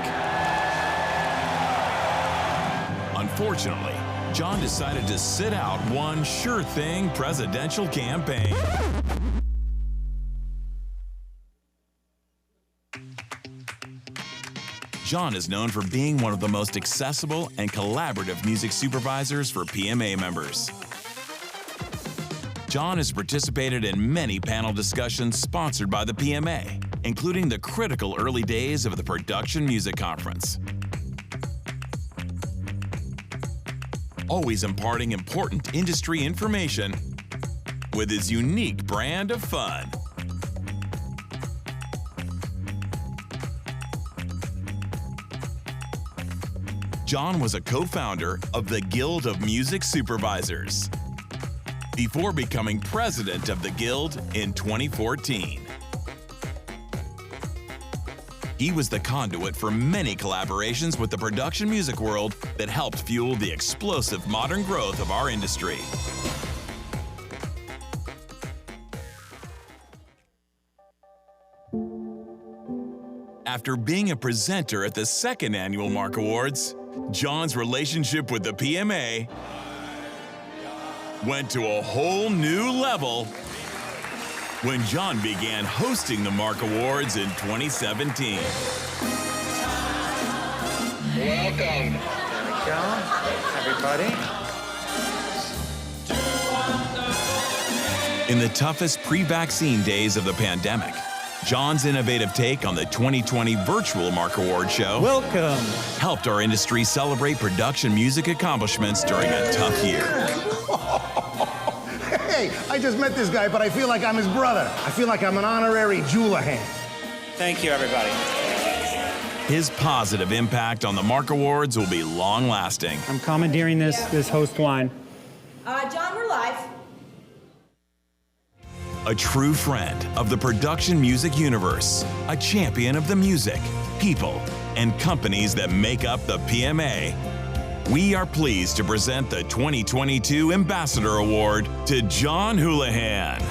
Unfortunately, John decided to sit out one sure-thing presidential campaign. John is known for being one of the most accessible and collaborative music supervisors for PMA members. John has participated in many panel discussions sponsored by the PMA, including the critical early days of the Production Music Conference. Always imparting important industry information with his unique brand of fun. John was a co-founder of the Guild of Music Supervisors before becoming president of the Guild in 2014. He was the conduit for many collaborations with the production music world that helped fuel the explosive modern growth of our industry. After being a presenter at the 2nd Annual Mark Awards, John's relationship with the PMA went to a whole new level when John began hosting the Mark Awards in 2017. Welcome. There we go, everybody. In the toughest pre-vaccine days of the pandemic, John's innovative take on the 2020 virtual Mark Award show helped our industry celebrate production music accomplishments during a tough year. Hey, I just met this guy, but I feel like I'm his brother. I feel like I'm an honorary Julahan. Thank you, everybody. His positive impact on the Mark Awards will be long-lasting. I'm commandeering this host wine. John, we're live. A true friend of the production music universe, a champion of the music, people, and companies that make up the PMA. We are pleased to present the 2022 Ambassador Award to John Houlihan.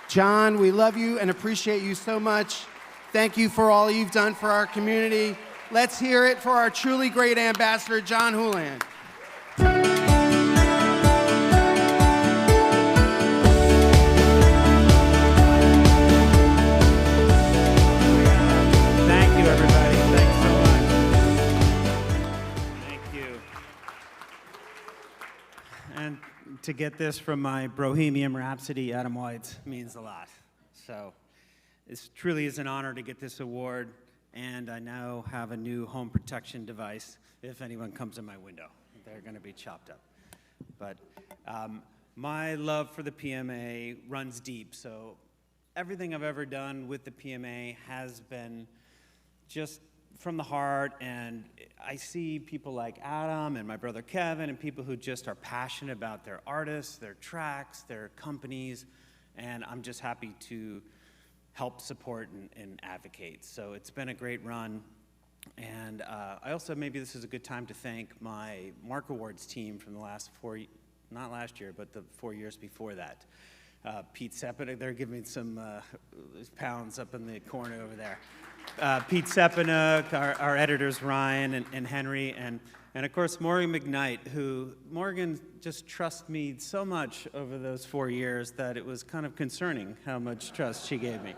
John, we love you and appreciate you so much. Thank you for all you've done for our community. Let's hear it for our truly great ambassador, John Houlihan. Thank you, everybody. Thanks so much. Thank you. And to get this from my Bohemian Rhapsody, Adam White, means a lot. So it truly is an honor to get this award. And I now have a new home protection device if anyone comes in my window. They're going to be chopped up. But my love for the PMA runs deep. So everything I've ever done with the PMA has been just from the heart. And I see people like Adam and my brother Kevin and people who just are passionate about their artists, their tracks, their companies. And I'm just happy to help support and advocate. So it's been a great run. And I also, maybe this is a good time to thank my Mark Awards team from the last not last year, but the 4 years before that. Pete Sepina, they're giving some pounds up in the corner over there. Pete Sepina, our editors Ryan and Henry, and of course Morgan McKnight, who Morgan just trusts me so much over those 4 years that it was kind of concerning how much trust she gave me.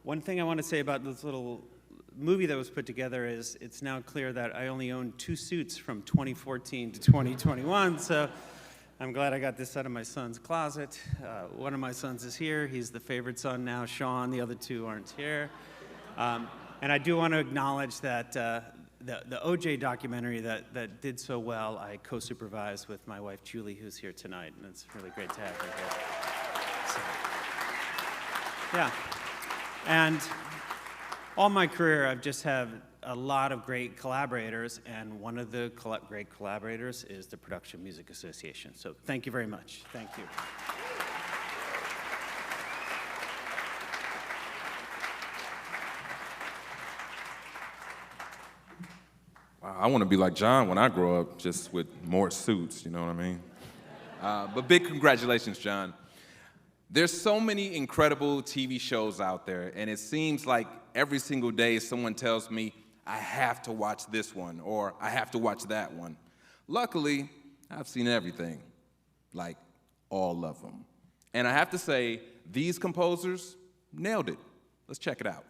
One thing I want to say about this little movie that was put together is it's now clear that I only own 2 suits from 2014 to 2021, so I'm glad I got this out of my son's closet. One of my sons is here. He's the favorite son now, Sean. The other 2 aren't here. And I do want to acknowledge that the OJ documentary that did so well, I co-supervised with my wife, Julie, who's here tonight, and it's really great to have her here. So, yeah. And all my career, I've just had a lot of great collaborators, and one of the great collaborators is the Production Music Association. So thank you very much. Thank you. Wow, I want to be like John when I grow up, just with more suits, you know what I mean? But big congratulations, John. There's so many incredible TV shows out there, and it seems like every single day someone tells me, I have to watch this one, or I have to watch that one. Luckily, I've seen everything, like all of them. And I have to say, these composers nailed it. Let's check it out.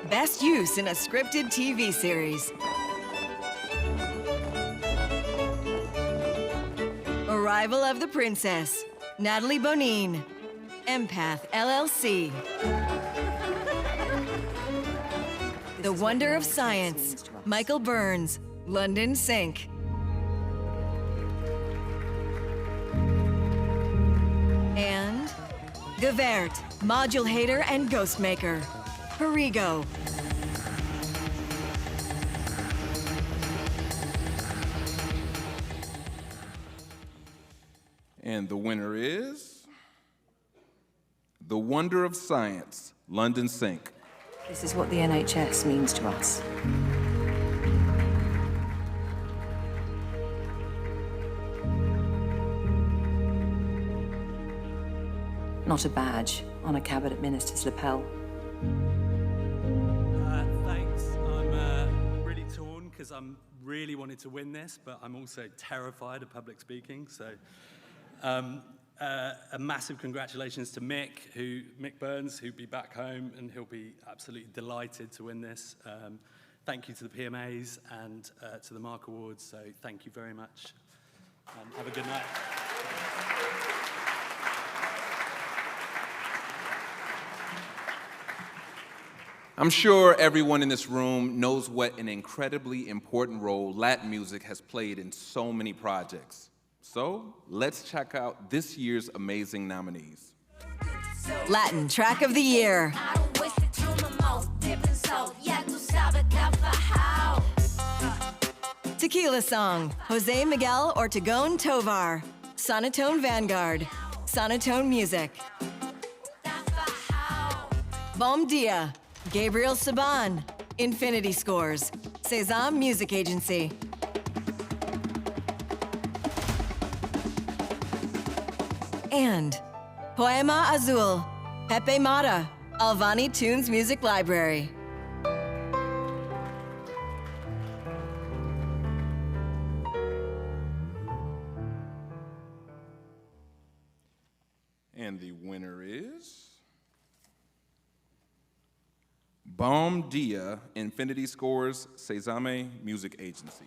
Best use in a scripted TV series. Arrival of the Princess, Natalie Bonine, Empath LLC. The Wonder of Science, Michael Burns, London Sync. And Gevert, Module Hater and Ghostmaker, Perigo. And the winner is The Wonder of Science, London Sync. This is what the NHS means to us. Not a badge on a cabinet minister's lapel. Thanks. I'm really torn because I'm really wanted to win this, but I'm also terrified of public speaking. So a massive congratulations to Mick Burns, who'll be back home, and he'll be absolutely delighted to win this. thank you to the PMAs and to the Mark Awards. So thank you very much. Have a good night. I'm sure everyone in this room knows what an incredibly important role Latin music has played in so many projects. So let's check out this year's amazing nominees. Latin Track of the Year. Tequila Song, Jose Miguel Ortegón Tovar, Sonotone Vanguard, Sonotone Music. Bom Dia, Gabriel Saban, Infinity Scores, Sesam Music Agency. And Poema Azul, Pepe Mata, Alvani Tunes Music Library. And the winner is Bom Dia, Infinity Scores, Sesame Music Agency.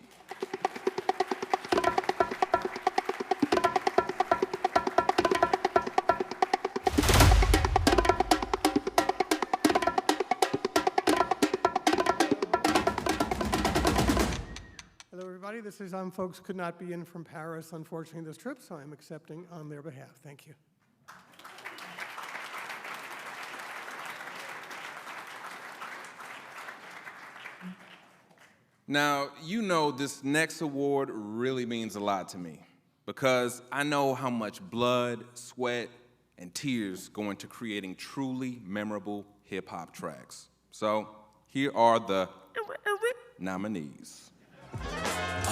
Hello, everybody. This is folks could not be in from Paris, unfortunately, this trip, so I'm accepting on their behalf. Thank you. Now, you know this next award really means a lot to me because I know how much blood, sweat, and tears go into creating truly memorable hip-hop tracks. So here are the nominees.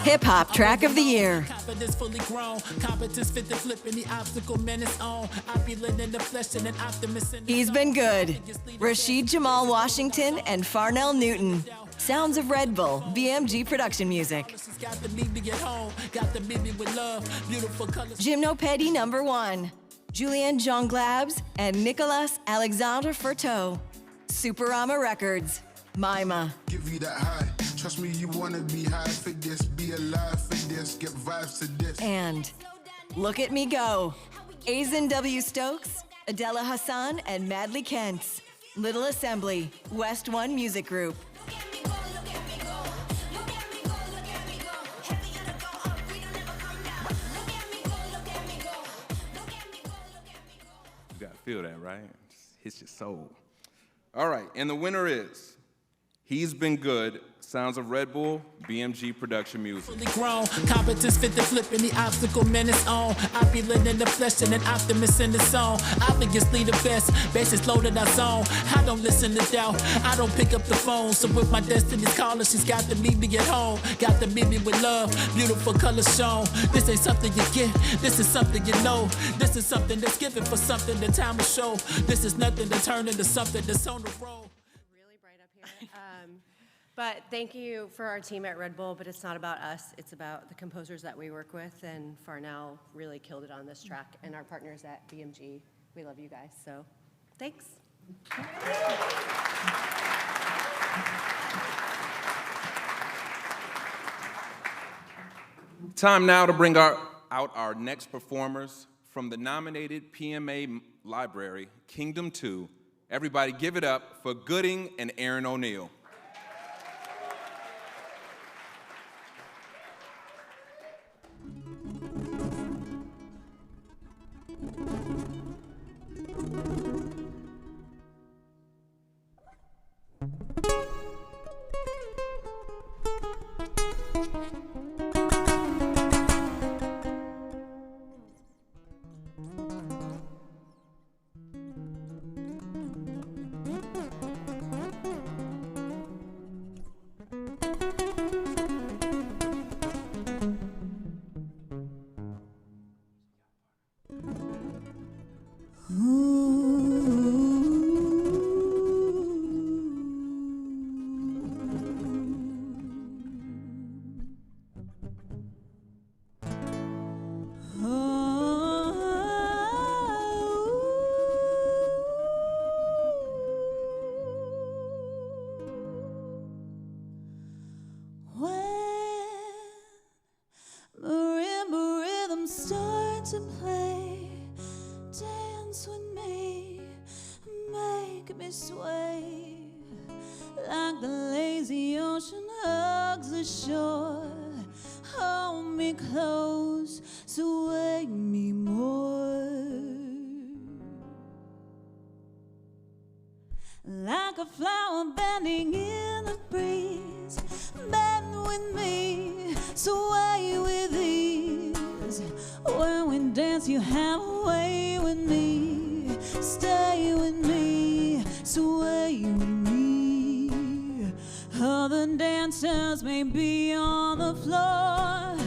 Hip Hop Track of the Year. Confidence fully grown, competence fit the flip in the obstacle menace on. Opulent in the flesh and an optimist in the He's Been Good. Rashid Jamal Washington and Farnell Newton. Sounds of Red Bull, BMG Production Music. got to meet me at home, got to meet me with love, beautiful colors. Gymnopédie #1. Julian Jonglabs and Nicolas Alexandre Furteau. Superama Records. Mima. Give you that high. Trust me, you wanna be high for this, be alive for this, get vibes to this. And Look at Me Go. Azen W. Stokes, Adela Hassan, and Madly Kent's. Little Assembly, West One Music Group. You gotta feel that, right? It just hits your soul. All right, and the winner is He's Been Good, Sounds of Red Bull, BMG Production Music. Fully grown, competence fit the flip in the obstacle menace on. Opulent in the flesh and an optimist in the song. Obviously the best, bases loaded our zone. I don't listen to doubt, I don't pick up the phone. So with my destiny's calling, she's got to meet me at home. Got to meet me with love, beautiful colors shown. This ain't something you get, this is something you know. This is something that's given for something the time will show. This is nothing to turn into something that's on the road. But thank you for our team at Red Bull, but it's not about us, it's about the composers that we work with, and Farnell really killed it on this track, and our partners at BMG. We love you guys, so thanks. Time now to bring out our next performers from the nominated PMA library, Kingdom 2. Everybody give it up for Gooding and Aaron O'Neill. sway like the lazy ocean hugs the shore. Hold me close, sway me more. Like a flower bending in the breeze, bend with me, sway with ease. When we dance, you have a way with me. Stay with me, sway with me. Other dancers may be on the floor,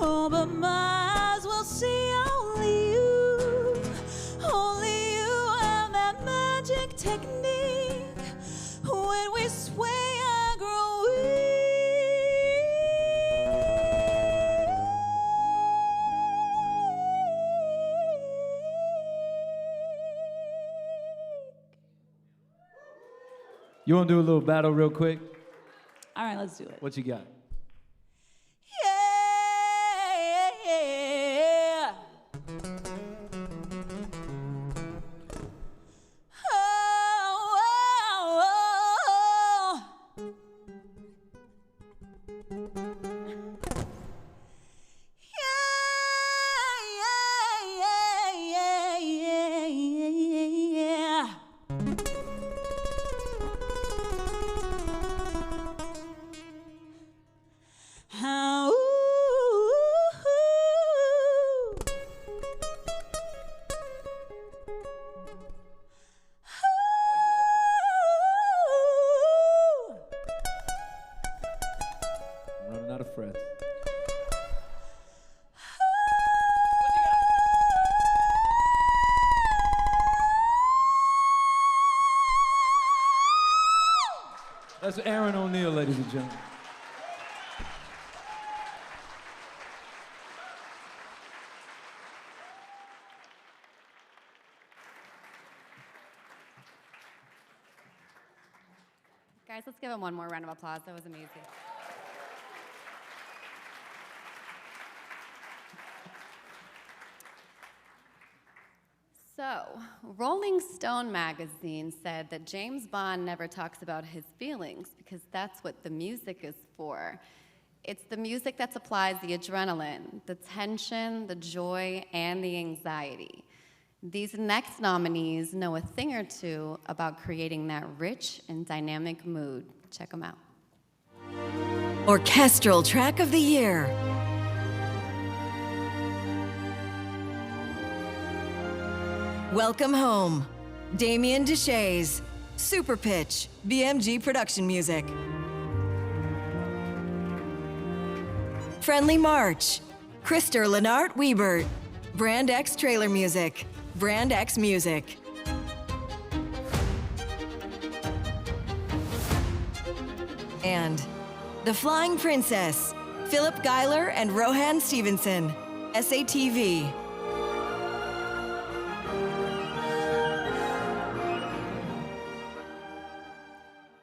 oh, but my eyes will see only you. Only you have that magic technique. When we sway, I grow You want to do a little battle real quick? All right, let's do it. What you got? Yeah. I'm running out of frets. That's Aaron O'Neill, ladies and gentlemen. Guys, let's give him one more round of applause. That was amazing. So, Rolling Stone magazine said that James Bond never talks about his feelings because that's what the music is for. It's the music that supplies the adrenaline, the tension, the joy, and the anxiety. These next nominees know a thing or two about creating that rich and dynamic mood. Check them out. Orchestral Track of the Year. Welcome Home, Damien Deshays, Super Pitch, BMG Production Music. Friendly March, Krister Lennart Wiebert, Brand X Trailer Music, Brand X Music. And The Flying Princess, Philip Geiler and Rohan Stevenson, SATV.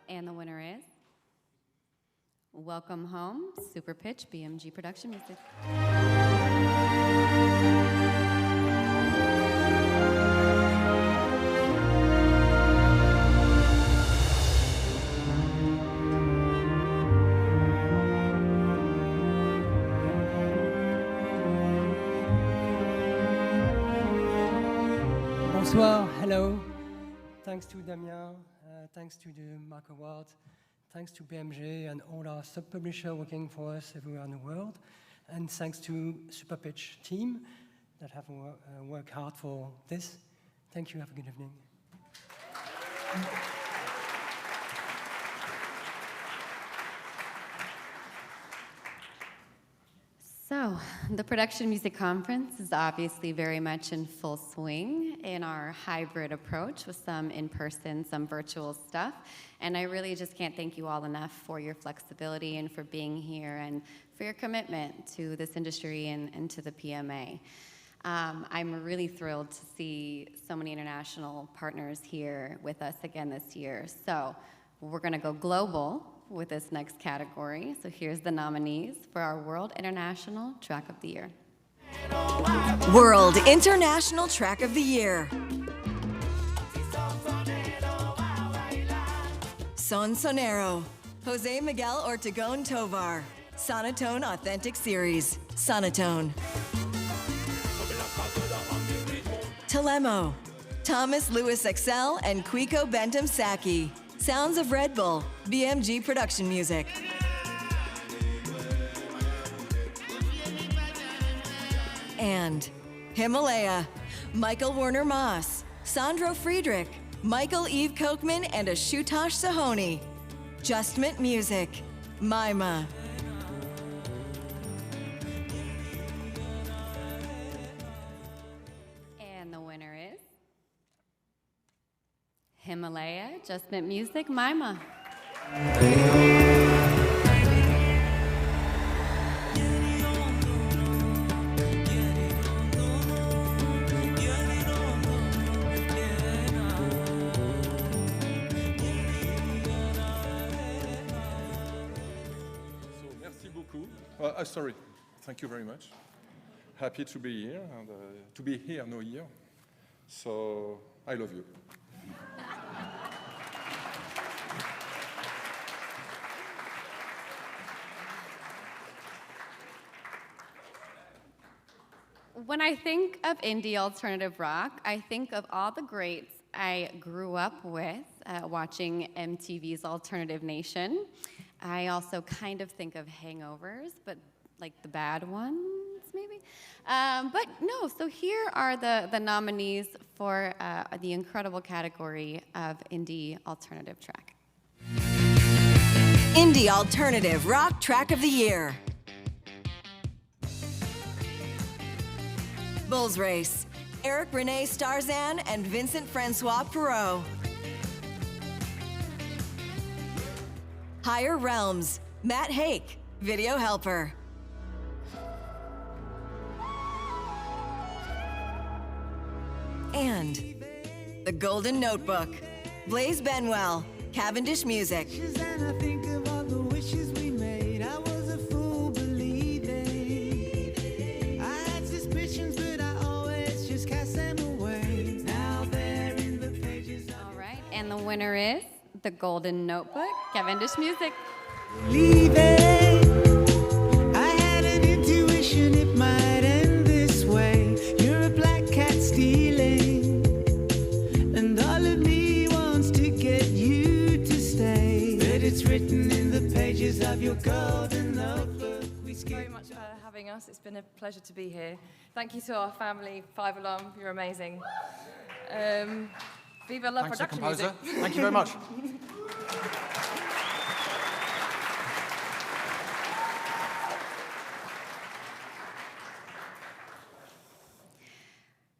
And the winner is Welcome Home, Super Pitch, BMG Production Music. Bonsoir, hello. Thanks to Damien, thanks to the Mark Award, thanks to BMG and all our sub-publishers working for us everywhere in the world, and thanks to Super Pitch team that have worked hard for this. Thank you, have a good evening. So, the Production Music Conference is obviously very much in full swing in our hybrid approach with some in-person, some virtual stuff. And I really just can't thank you all enough for your flexibility and for being here and for your commitment to this industry and to the PMA. I'm really thrilled to see so many international partners here with us again this year. So, we're going to go global with this next category. So here's the nominees for our World International Track of the Year. World International Track of the Year. Son Sonero, Jose Miguel Ortegon Tovar, Sonotone Authentic Series, Sonotone. Telemo, Thomas Lewis Excel and Quico Bentham Saki, Sounds of Red Bull, BMG Production Music. And Himalaya, Michael Werner Moss, Sandro Friedrich, Michael Eve Kochman and Ashutosh Sahoni. Justment Music, Mima. And the winner is Himalaya, Justment Music, Mima. Sorry. Thank you very much. Happy to be here and to be here, no here. So I love you. When I think of indie alternative rock, I think of all the greats I grew up with watching MTV's Alternative Nation. I also kind of think of Hangovers, but like the bad ones, maybe. But no, so here are the nominees for the incredible category of indie alternative track. Indie Alternative Rock Track of the Year. Bulls Race, Eric Renee Starzan and Vincent Francois Perot. Higher Realms, Matt Hake, Video Helper. And The Golden Notebook, Blaise Benwell, Cavendish Music. And the winner is The Golden Notebook, Cavendish Music. I had an intuition it might end this way. You're a black cat stealing, and all of me wants to get you to stay. But it's written in the pages of your golden notebook. Thank you very much for having us. It's been a pleasure to be here. Thank you to our family, Five Alarm. You're amazing. Viva la Thanks, production composer. music. Thank you very much.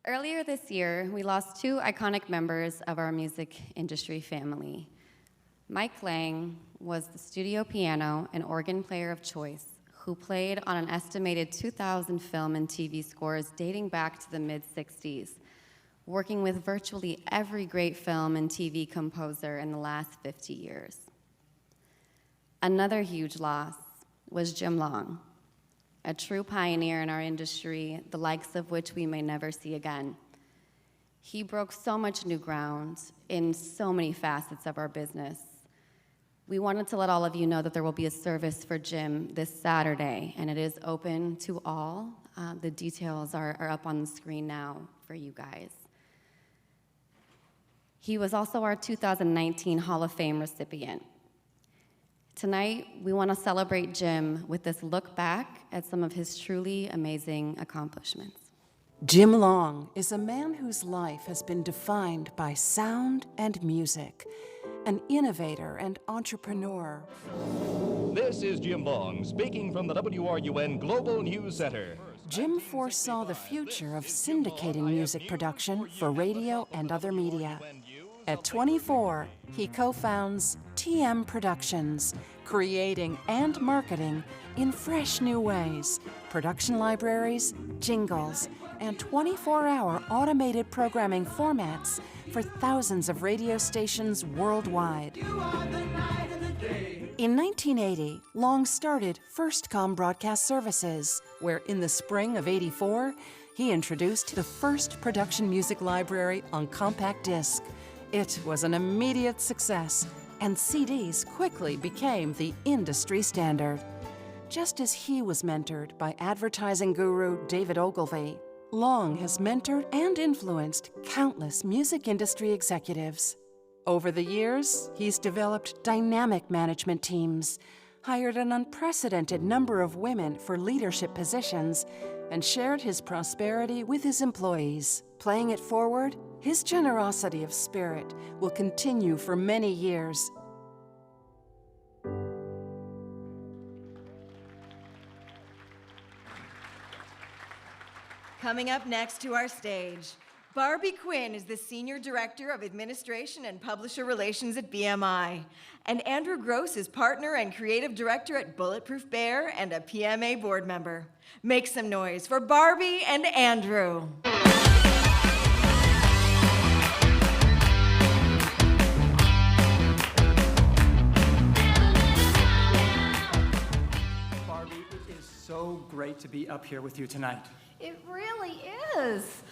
Earlier this year, we lost two iconic members of our music industry family. Mike Lang was the studio piano and organ player of choice who played on an estimated 2,000 film and TV scores dating back to the mid-'60s, working with virtually every great film and TV composer in the last 50 years. Another huge loss was Jim Long, a true pioneer in our industry, the likes of which we may never see again. He broke so much new ground in so many facets of our business. We wanted to let all of you know that there will be a service for Jim this Saturday, and it is open to all. The details are up on the screen now for you guys. He was also our 2019 Hall of Fame recipient. Tonight, we want to celebrate Jim with this look back at some of his truly amazing accomplishments. Jim Long is a man whose life has been defined by sound and music, an innovator and entrepreneur. This is Jim Long speaking from the WRUN Global News Center. Jim foresaw the future of syndicating music production for radio and other media. At 24, he co-founds TM Productions, creating and marketing in fresh new ways, production libraries, jingles, and 24-hour automated programming formats for thousands of radio stations worldwide. In 1980, Long started FirstCom Broadcast Services, where in the spring of '84, he introduced the first production music library on compact disc. It was an immediate success, and CDs quickly became the industry standard. Just as he was mentored by advertising guru David Ogilvy, Long has mentored and influenced countless music industry executives. Over the years, he's developed dynamic management teams, hired an unprecedented number of women for leadership positions, and shared his prosperity with his employees. Playing it forward, his generosity of spirit will continue for many years. Coming up next to our stage, Barbie Quinn is the Senior Director of Administration and Publisher Relations at BMI, and Andrew Gross is Partner and Creative Director at Bulletproof Bear and a PMA board member. Make some noise for Barbie and Andrew. Barbie, it is so great to be up here with you tonight. It really is.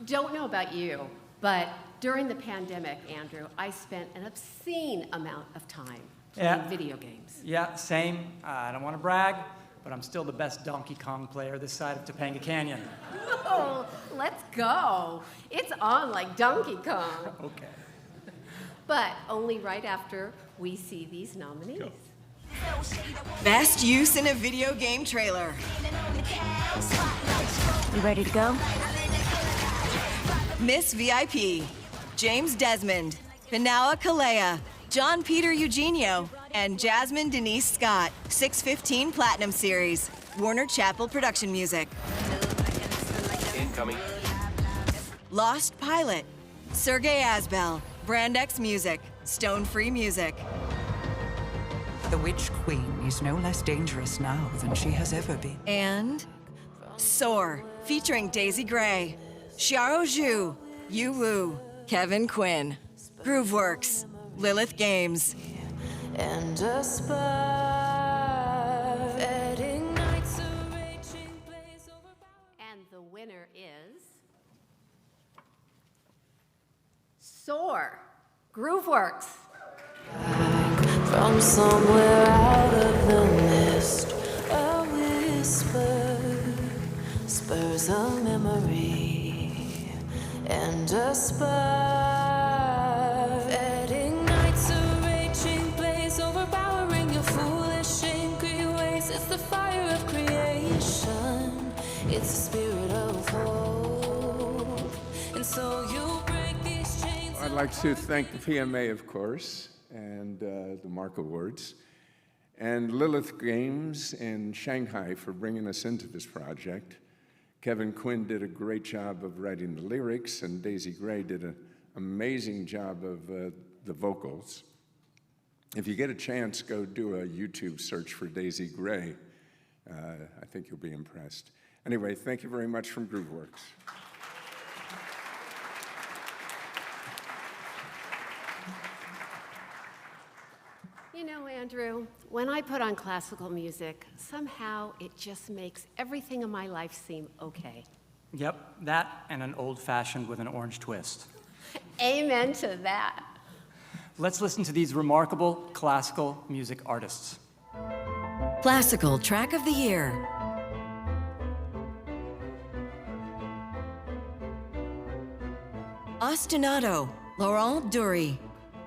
Don't know about you, but during the pandemic, Andrew, I spent an obscene amount of time playing video games. Yeah, same. I don't want to brag, but I'm still the best Donkey Kong player this side of Topanga Canyon. Oh, let's go. It's on like Donkey Kong. Okay. But only right after we see these nominees. Go. Best use in a video game trailer. You ready to go? Miss VIP, James Desmond, Pinawa Kalea, John Peter Eugenio, and Jasmine Denise Scott, 615 Platinum Series, Warner Chappell Production Music. Incoming. Lost Pilot, Sergey Asbel, Brand X Music, Stone Free Music. The Witch Queen is no less dangerous now than she has ever been. And Soar, featuring Daisy Gray, Xiao Zhu, Yu Wu, Kevin Quinn, Grooveworks, Lilith Games. And a spark that ignites a raging blaze over. And the winner is Soar, Grooveworks. From somewhere out of the mist, a whisper spurs a memory, and a spark that ignites a raging blaze, overpowering your foolish, angry ways. It's the fire of creation, it's the spirit of hope, and so you break these chains. I'd like to thank the PMA, of course, and the Mark Awards, and Lilith Games in Shanghai for bringing us into this project. Kevin Quinn did a great job of writing the lyrics, and Daisy Gray did an amazing job of the vocals. If you get a chance, go do a YouTube search for Daisy Gray. I think you'll be impressed. Anyway, thank you very much from Grooveworks. You know, Andrew, when I put on classical music, somehow it just makes everything in my life seem okay. Yep, that and an old-fashioned with an orange twist. Amen to that. Let's listen to these remarkable classical music artists. Classical Track of the Year. Ostinato, Laurent Dury,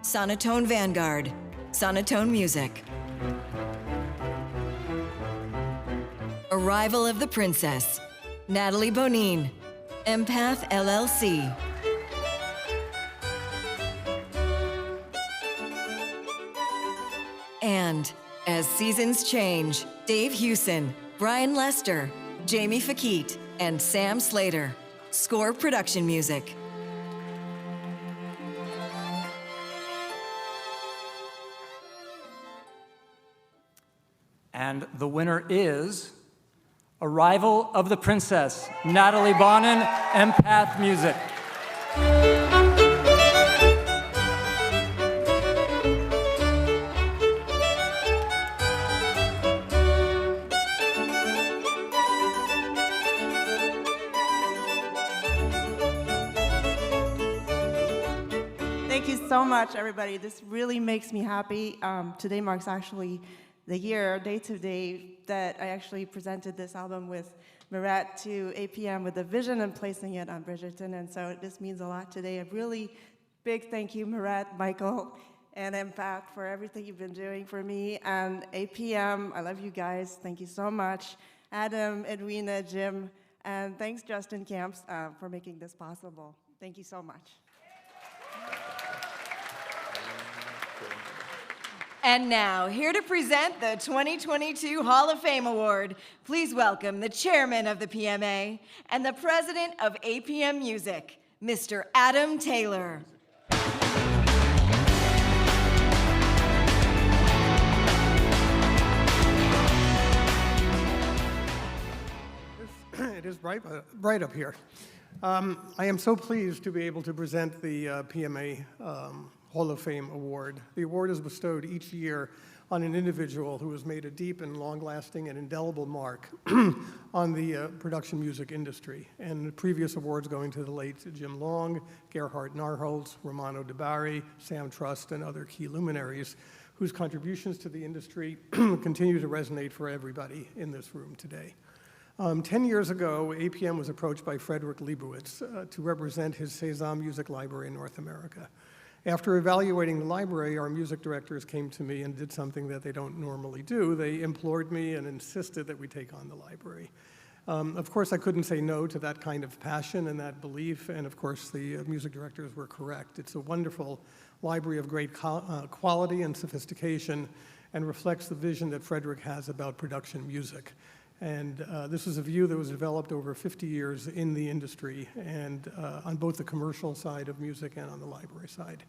Sonotone Vanguard, Sonotone Music. Arrival of the Princess, Natalie Bonin, Empath LLC. And As Seasons Change, Dave Hewson, Brian Lester, Jamie Fakit, and Sam Slater. Score Production Music. And the winner is Arrival of the Princess, Natalie Bonin, Empath Music. Thank you so much, everybody. This really makes me happy. Today marks actually the year, day to day, that I actually presented this album with Murat to APM with the vision and placing it on Bridgerton, and so this means a lot today. A really big thank you, Murat, Michael, and Empath for everything you've been doing for me, and APM, I love you guys. Thank you so much. Adam, Edwina, Jim, and thanks Justin Camps for making this possible. Thank you so much. And now, here to present the 2022 Hall of Fame Award, please welcome the chairman of the PMA and the president of APM Music, Mr. Adam Taylor. It is bright up here. I am so pleased to be able to present the PMA Hall of Fame Award. The award is bestowed each year on an individual who has made a deep and long-lasting and indelible mark on the production music industry. And previous awards going to the late Jim Long, Gerhard Narholz, Romano DeBari, Sam Trust, and other key luminaries whose contributions to the industry continue to resonate for everybody in this room today. 10 years ago, APM was approached by Frederick Leibowitz to represent his Cézanne Music Library in North America. After evaluating the library, our music directors came to me and did something that they don't normally do. They implored me and insisted that we take on the library. Of course, I couldn't say no to that kind of passion and that belief, and of course, the music directors were correct. It's a wonderful library of great quality and sophistication and reflects the vision that Frederick has about production music. And this is a view that was developed over 50 years in the industry and on both the commercial side of music and on the library side.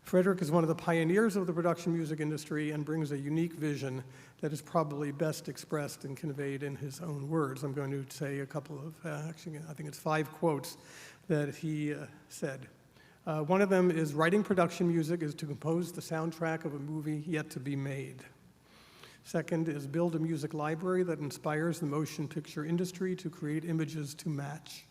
Frederick is one of the pioneers of the production music industry and brings a unique vision that is probably best expressed and conveyed in his own words. I'm going to say a couple of, actually, I think it's 5 quotes that he said. One of them is, writing production music is to compose the soundtrack of a movie yet to be made. Second is, build a music library that inspires the motion picture industry to create images to match.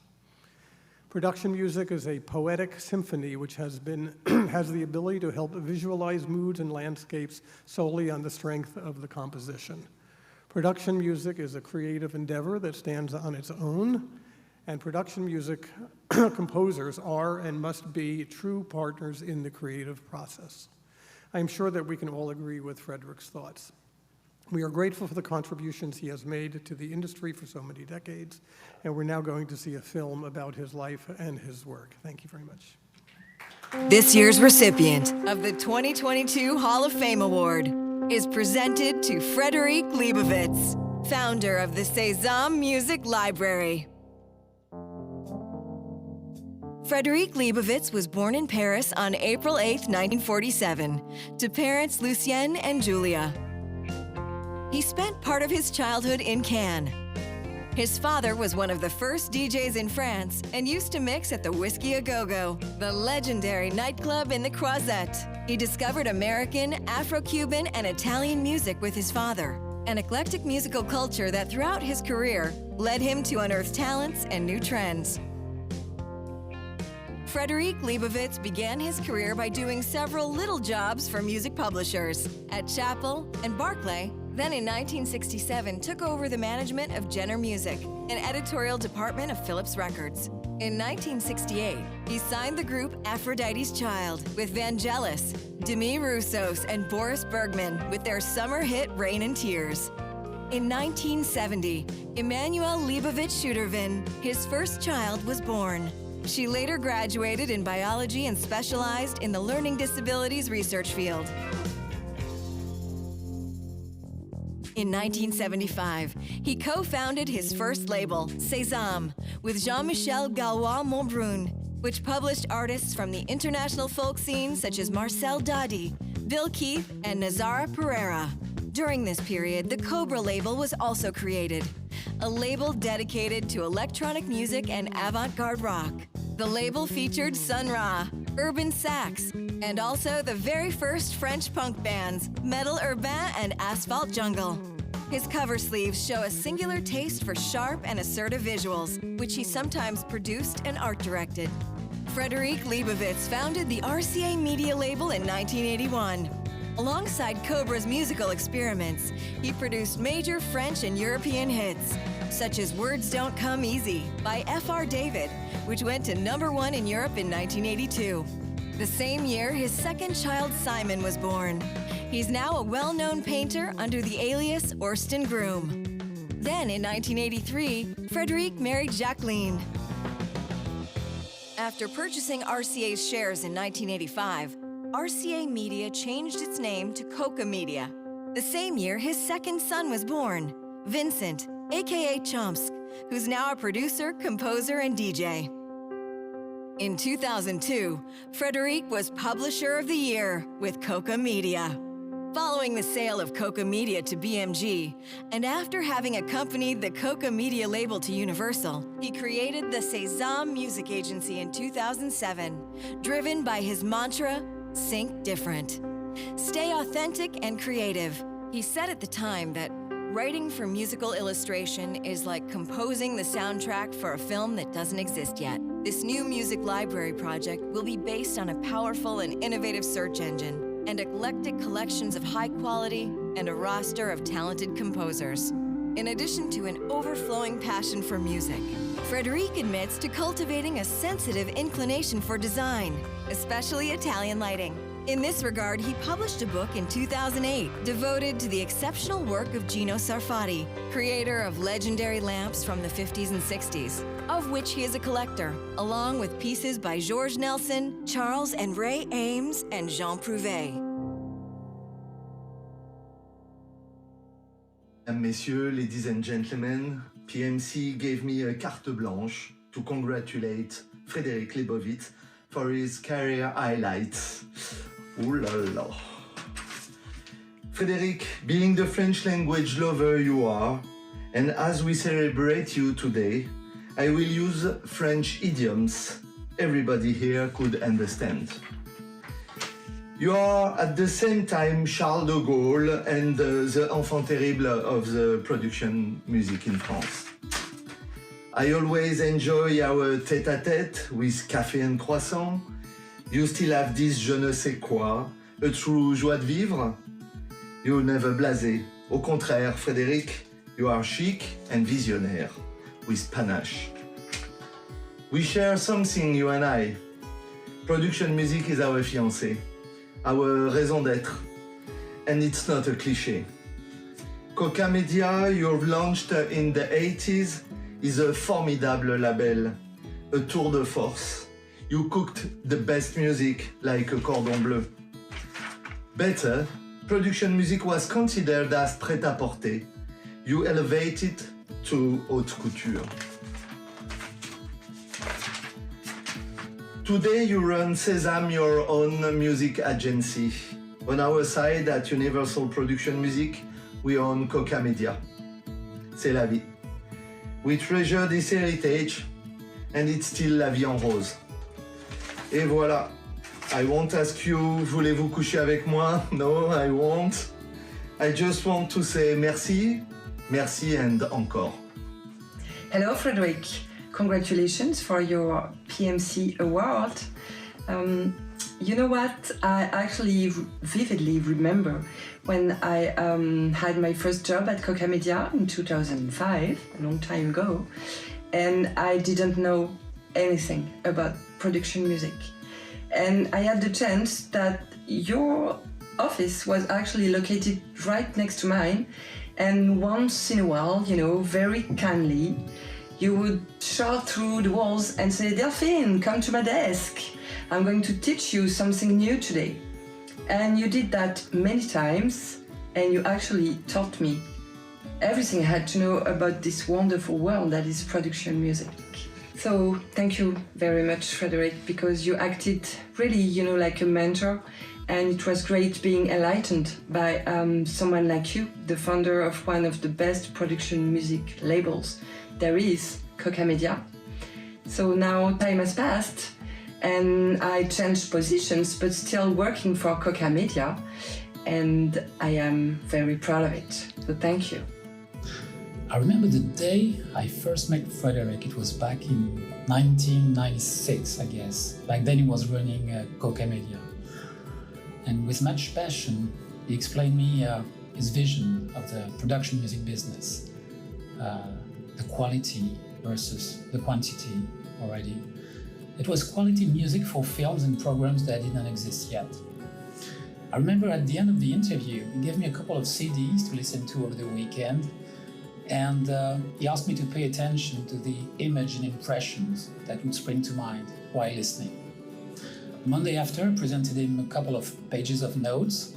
Production music is a poetic symphony which has the ability to help visualize moods and landscapes solely on the strength of the composition. Production music is a creative endeavor that stands on its own, and production music composers are and must be true partners in the creative process. I'm sure that we can all agree with Frederick's thoughts. We are grateful for the contributions he has made to the industry for so many decades, and we're now going to see a film about his life and his work. Thank you very much. This year's recipient of the 2022 Hall of Fame Award is presented to Frederick Leibowitz, founder of the Cézanne Music Library. Frederick Leibowitz was born in Paris on April 8, 1947, to parents Lucien and Julia. He spent part of his childhood in Cannes. His father was one of the first DJs in France and used to mix at the Whiskey A Go-Go, the legendary nightclub in the Croisette. He discovered American, Afro-Cuban, and Italian music with his father, an eclectic musical culture that throughout his career led him to unearth talents and new trends. Frederick Leibowitz began his career by doing several little jobs for music publishers at Chappell and Barclay. Then in 1967 took over the management of Jenner Music, an editorial department of Philips Records. In 1968, he signed the group Aphrodite's Child with Vangelis, Demi Roussos, and Boris Bergman with their summer hit Rain and Tears. In 1970, Emanuel Leibovitz Schutervin, his first child, was born. She later graduated in biology and specialized in the learning disabilities research field. In 1975, he co-founded his first label, Cézanne, with Jean-Michel Gallois-Montbrun, which published artists from the international folk scene such as Marcel Dadi, Bill Keith, and Nazara Pereira. During this period, the Cobra label was also created, a label dedicated to electronic music and avant-garde rock. The label featured Sun Ra, Urban Sax, and also the very first French punk bands, Metal Urbain and Asphalt Jungle. His cover sleeves show a singular taste for sharp and assertive visuals, which he sometimes produced and art directed. Frederic Leibovitz founded the RCA Media label in 1981. Alongside Cobra's musical experiments, he produced major French and European hits, such as Words Don't Come Easy by F.R. David, which went to #1 in Europe in 1982. The same year, his second child, Simon, was born. He's now a well-known painter under the alias Orston Groom. Then, in 1983, Frederic married Jacqueline. After purchasing RCA's shares in 1985, RCA Media changed its name to Coca Media. The same year, his second son was born, Vincent, aka Chomsk, who's now a producer, composer, and DJ. In 2002, Frederic was Publisher of the Year with Coca Media. Following the sale of Coca Media to BMG, and after having accompanied the Coca Media label to Universal, he created the Sésame Music Agency in 2007, driven by his mantra, Think Different. Stay authentic and creative. He said at the time that writing for musical illustration is like composing the soundtrack for a film that doesn't exist yet. This new music library project will be based on a powerful and innovative search engine and eclectic collections of high quality and a roster of talented composers. In addition to an overflowing passion for music, Frederic admits to cultivating a sensitive inclination for design, especially Italian lighting. In this regard, he published a book in 2008 devoted to the exceptional work of Gino Sarfati, creator of legendary lamps from the 50s and 60s, of which he is a collector, along with pieces by George Nelson, Charles and Ray Ames, and Jean Prouvé. Messieurs, ladies and gentlemen, PMC gave me a carte blanche to congratulate Frederic Leibovitz for his career highlights. Ooh la la. Frederic, being the French language lover you are, and as we celebrate you today, I will use French idioms everybody here could understand. You are at the same time Charles de Gaulle and the enfant terrible of the production music in France. I always enjoy our tête-à-tête with café and croissant. You still have this je ne sais quoi, a true joie de vivre. You never blasé. Au contraire, Frédéric, you are chic and visionnaire, with panache. We share something, you and I. Production music is our fiancé, our raison d'être, and it's not a cliché. Coca Media, you've launched in the 80s, is a formidable label, a tour de force. You cooked the best music like a cordon bleu. Better, production music was considered as prêt-à-porter. You elevated to haute couture. Today you run Sésame, your own music agency. On our side at Universal Production Music, we own Coca Media. C'est la vie. We treasure this heritage, and it's still la vie en rose. Et voilà. I won't ask you, voulez-vous coucher avec moi? No, I won't. I just want to say merci, merci and encore. Hello, Frederic. Congratulations for your PMC award. You know what? I actually vividly remember when I had my first job at Coca Media in 2005, a long time ago, and I didn't know anything about production music. And I had the chance that your office was actually located right next to mine, and once in a while, you know, very kindly, you would shout through the walls and say, Delphine, come to my desk. I'm going to teach you something new today. And you did that many times, and you actually taught me everything I had to know about this wonderful world that is production music. So thank you very much, Frederic, because you acted really, you know, like a mentor, and it was great being enlightened by someone like you, the founder of one of the best production music labels there is, Coca Media. So now time has passed, and I changed positions, but still working for Coca Media, and I am very proud of it. So thank you. I remember the day I first met Frederic. It was back in 1996, I guess. Back then he was running Coca Media. And with much passion, he explained me his vision of the production music business, the quality versus the quantity already. It was quality music for films and programs that didn't exist yet. I remember at the end of the interview, he gave me a couple of CDs to listen to over the weekend, and he asked me to pay attention to the image and impressions that would spring to mind while listening. The Monday after, I presented him a couple of pages of notes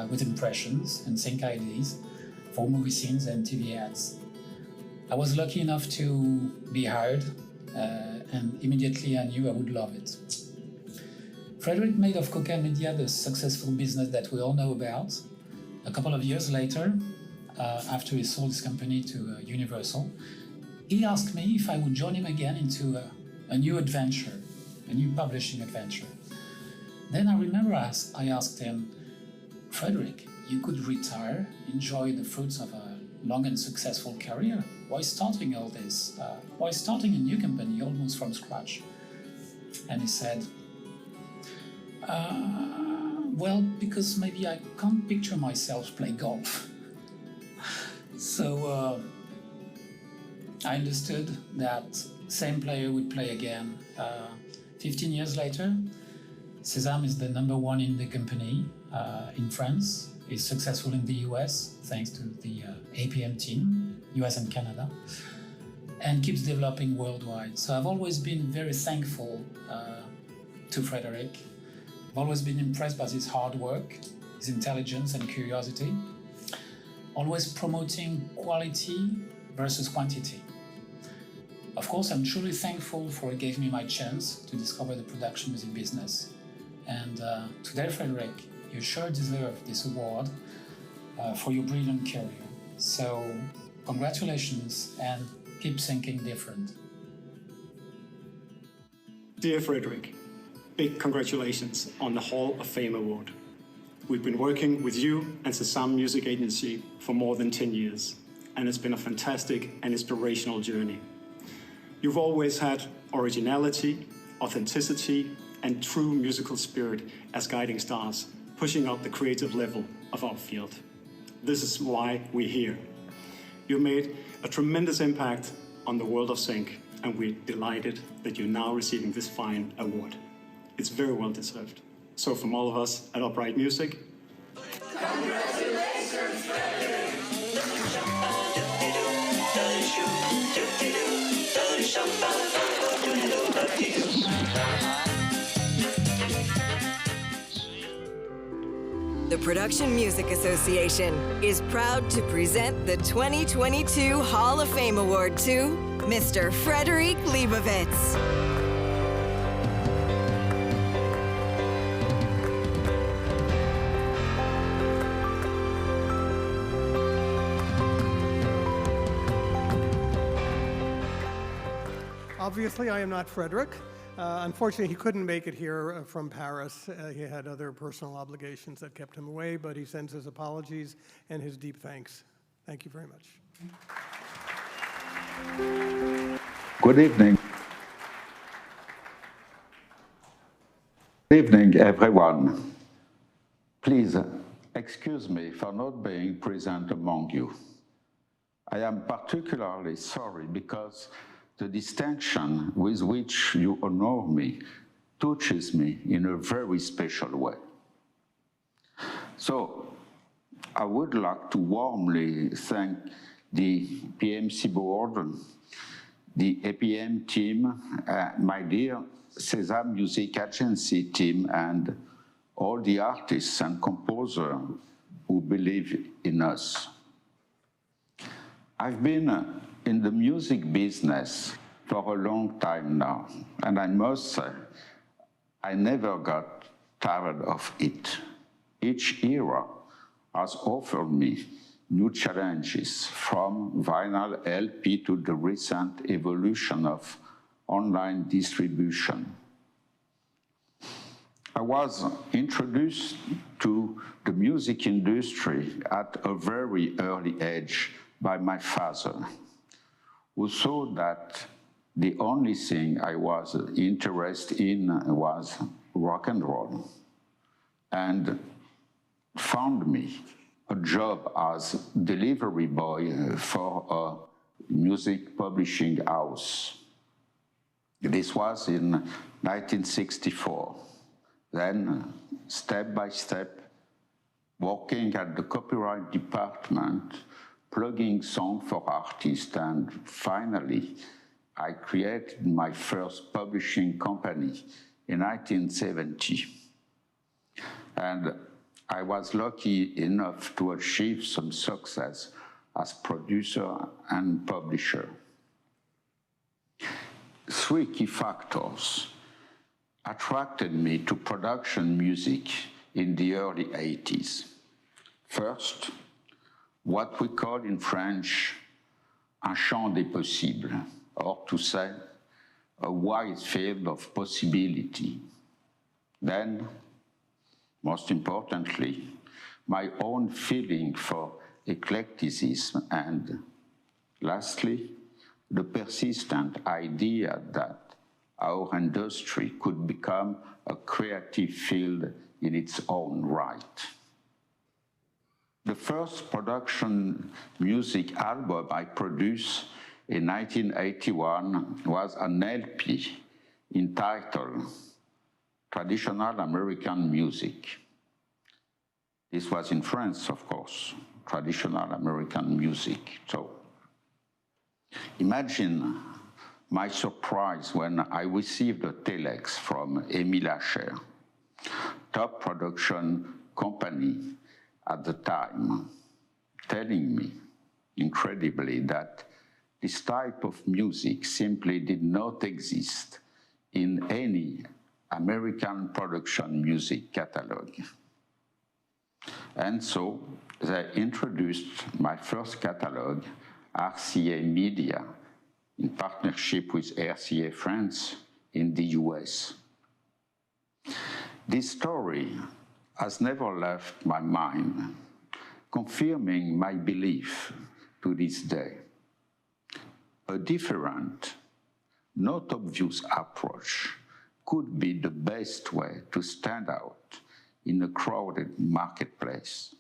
with impressions and sync IDs for movie scenes and TV ads. I was lucky enough to be hired, and immediately I knew I would love it. Frederick made of Coca Media the successful business that we all know about. A couple of years later, after he sold his company to Universal, he asked me if I would join him again into a new adventure, a new publishing adventure. Then I remember I asked him, Frederick, you could retire, enjoy the fruits of a long and successful career. Why starting all this? Why starting a new company almost from scratch? And he said, well, because maybe I can't picture myself play golf. So I understood that same player would play again. 15 years later, Sésame is the #1 in the company in France. He's successful in the US thanks to the APM team, US and Canada, and keeps developing worldwide. So I've always been very thankful to Frederick. I've always been impressed by his hard work, his intelligence and curiosity, always promoting quality versus quantity. Of course, I'm truly thankful for he gave me my chance to discover the production music business. And today, Frederick, you sure deserve this award for your brilliant career. So congratulations and keep thinking different. Dear Frederick, big congratulations on the Hall of Fame Award. We've been working with you and Sésame Music Agency for more than 10 years, and it's been a fantastic and inspirational journey. You've always had originality, authenticity, and true musical spirit as guiding stars, pushing up the creative level of our field. This is why we're here. You made a tremendous impact on the world of sync, and we're delighted that you're now receiving this fine award. It's very well deserved. So from all of us at Upright Music, Congratulations, The Production Music Association is proud to present the 2022 Hall of Fame Award to Mr. Frederick Leibovitz. Obviously, I am not Frederick. Unfortunately, he couldn't make it here from Paris. He had other personal obligations that kept him away, but he sends his apologies and his deep thanks. Thank you very much. Good evening. Good evening, everyone. Please excuse me for not being present among you. I am particularly sorry because the distinction with which you honor me touches me in a very special way. So, I would like to warmly thank the PMC board, the APM team, my dear Sésame Music Agency team, and all the artists and composers who believe in us. I've been in the music business for a long time now, and I must say, I never got tired of it. Each era has offered me new challenges, from vinyl LP to the recent evolution of online distribution. I was introduced to the music industry at a very early age by my father, who saw that the only thing I was interested in was rock and roll, and found me a job as delivery boy for a music publishing house. This was in 1964. Then, step by step, working at the copyright department, plugging songs for artists, and finally, I created my first publishing company in 1970. And I was lucky enough to achieve some success as producer and publisher. 3 key factors attracted me to production music in the early 80s. First, what we call in French un champ des possibles, or to say, a wide field of possibility. Then, most importantly, my own feeling for eclecticism, and lastly, the persistent idea that our industry could become a creative field in its own right. The first production music album I produced in 1981 was an LP entitled Traditional American Music. This was in France, of course, traditional American music. So imagine my surprise when I received a telex from Émile Hacher, top production company at the time, telling me, incredibly, that this type of music simply did not exist in any American production music catalog. And so they introduced my first catalog, RCA Media, in partnership with RCA France in the US. This story has never left my mind, confirming my belief to this day. A different, not obvious approach could be the best way to stand out in a crowded marketplace.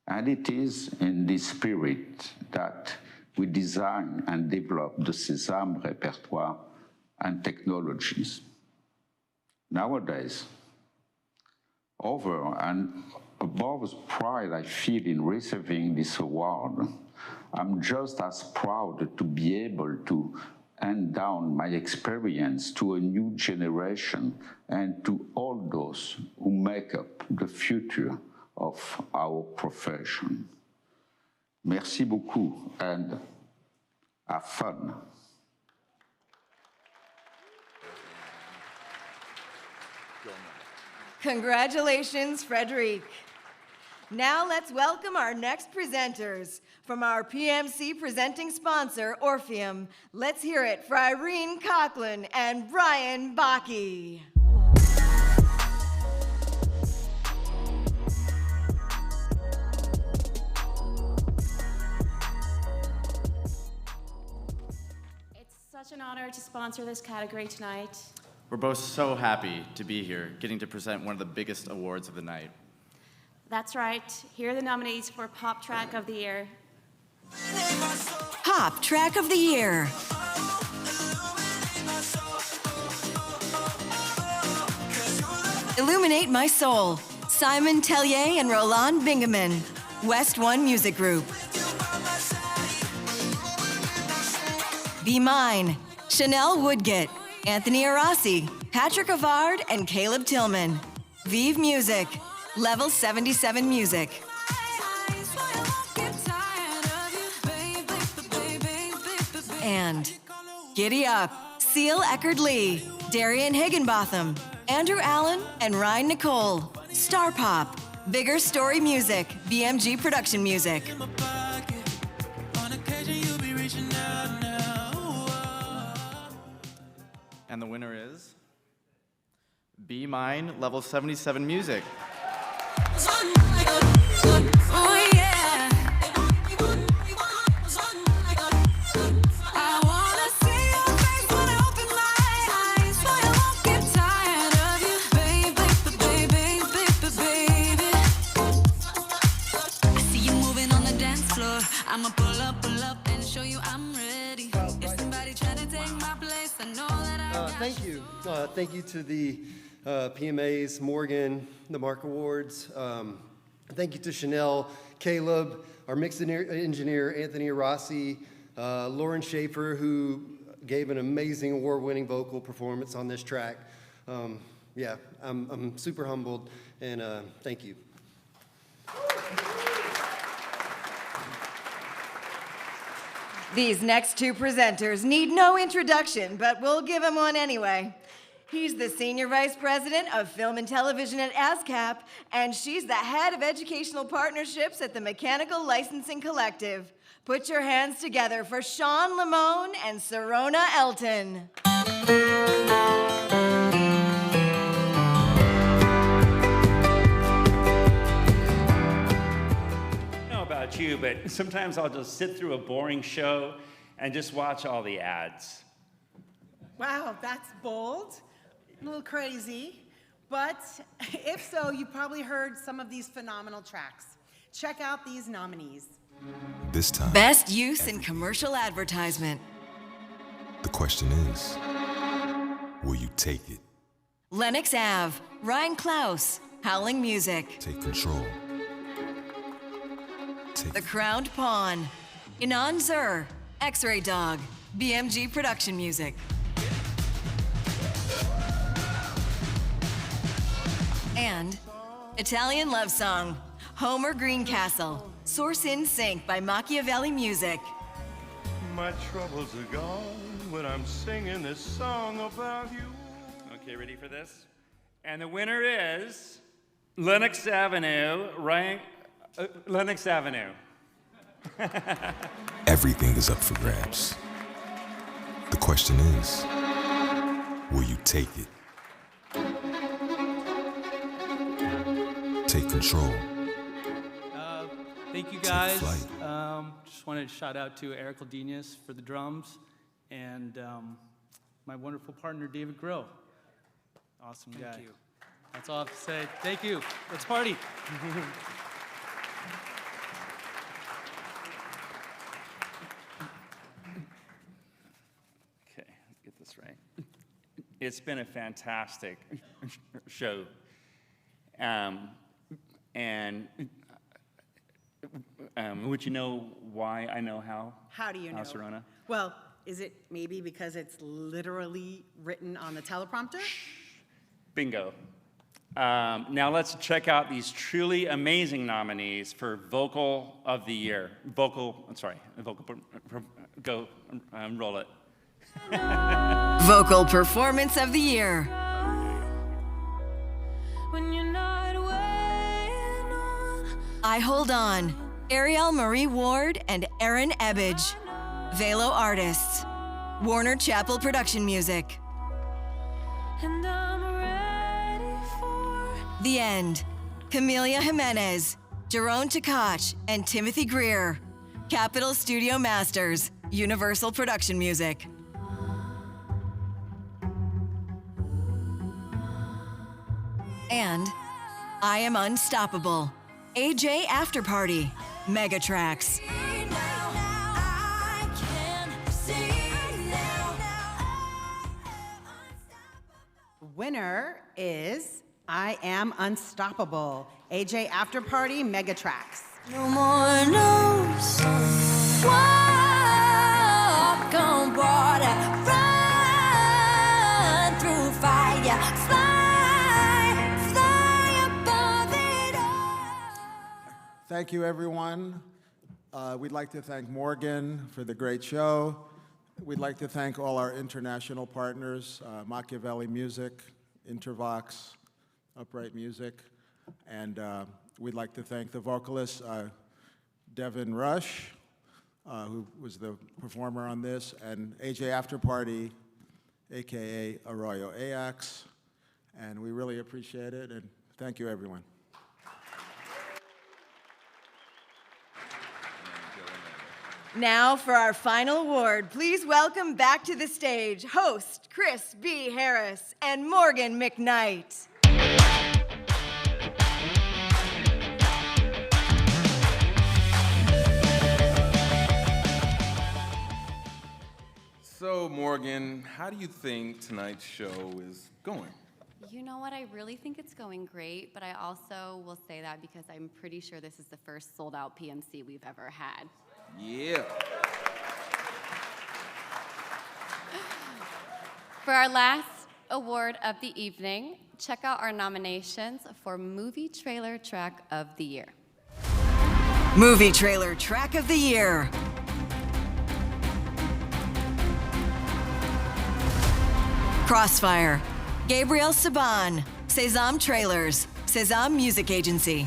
And it is in this spirit that we design and develop the Sésame repertoire and technologies. Nowadays, over and above the pride I feel in receiving this award, I'm just as proud to be able to hand down my experience to a new generation and to all those who make up the future of our profession. Merci beaucoup and have fun. Congratulations, Frederic. Now let's welcome our next presenters. From our PMC presenting sponsor, Orpheum, let's hear it for Irene Coughlin and Brian Bakke. It's such an honor to sponsor this category tonight. We're both so happy to be here, getting to present one of the biggest awards of the night. That's right. Here are the nominees for Pop Track of the Year. Pop Track of the Year. Illuminate My Soul. Simon Tellier and Roland Bingaman. West One Music Group. Be Mine. Chanel Woodgett. Anthony Arasi. Patrick Avard and Caleb Tillman. Vive Music. Level 77 Music. And Giddy Up, Seal Eckerd-Lee, Darian Higginbotham, Andrew Allen, and Ryan Nicole. Star Pop, Bigger Story Music, BMG Production Music. And the winner is Be Mine, Level 77 Music. Oh, yeah. I wanna see you I'ma pull up and show you I'm ready. If somebody trying to take my place, I know that I Thank you. Thank you to the PMAs, Morgan, the Mark Awards. Thank you to Chanel, Caleb, our mix engineer, Anthony Rossi, Lauren Schaefer, who gave an amazing award-winning vocal performance on this track. Yeah, I'm super humbled, and thank you. These next two presenters need no introduction, but we'll give him one anyway. He's the Senior Vice President of Film and Television at ASCAP, and she's the Head of Educational Partnerships at the Mechanical Licensing Collective. Put your hands together for Sean Limone and Serona Elton. About you, but sometimes I'll just sit through a boring show and just watch all the ads. Wow, that's bold, a little crazy, but if so, you probably heard some of these phenomenal tracks. Check out these nominees. This time, Best Use in Commercial Advertisement. the question is, will you take it? Lennox Ave, Ryan Klaus, Howling Music. Take control. The Crowned Pawn, Inan Zur, X-Ray Dog, BMG Production Music. And Italian Love Song, Homer Greencastle, Source in Sync by Machiavelli Music. My troubles are gone when I'm singing this song about you. Okay, ready for this? And the winner is Lennox Avenue, Lennox Avenue. Everything is up for grabs. The question is, will you take it? Take control. Thank you Take guys. flight. Just wanted to shout out to Eric Aldenius for the drums and my wonderful partner David Groh. Awesome guy. Thank you. That's all I have to say. Thank you. Let's party. Okay, get this right. It's been a fantastic show. And would you know why I know how? How do you know? Serona? Well, is it maybe because it's literally written on the teleprompter? Bingo. Now let's check out these truly amazing nominees for Vocal of the Year. Roll it. Vocal Performance of the Year. when you're not waiting on. I Hold On, Ariel Marie Ward and Aaron Ebbage. Velo Artists, Warner Chappell Production Music. And I'm ready for. The End, Camelia Jimenez, Jerome Tkach, and Timothy Greer. Capitol Studio Masters, Universal Production Music. And I Am Unstoppable, AJ Afterparty, Megatracks. Winner is I Am Unstoppable, AJ Afterparty Megatracks. No more no's. Walk on water, run through fire, fly above it all. Thank you, everyone. We'd like to thank Morgan for the great show. We'd like to thank all our international partners, Machiavelli Music, Intervox, Upright Music, and we'd like to thank the vocalist, Devin Rush, who was the performer on this, and AJ Afterparty, AKA Arroyo Ajax, and we really appreciate it, and thank you, everyone. Now for our final award, please welcome back to the stage host Chris B. Harris and Morgan McKnight. So, Morgan, how do you think tonight's show is going? You know what? I really think it's going great, but I also will say that because I'm pretty sure this is the first sold-out PMC we've ever had. Yeah. For our last award of the evening, check out our nominations for Movie Trailer Track of the Year. Movie Trailer Track of the Year. Crossfire. Gabriel Saban. Sesame Trailers. Sesame Music Agency.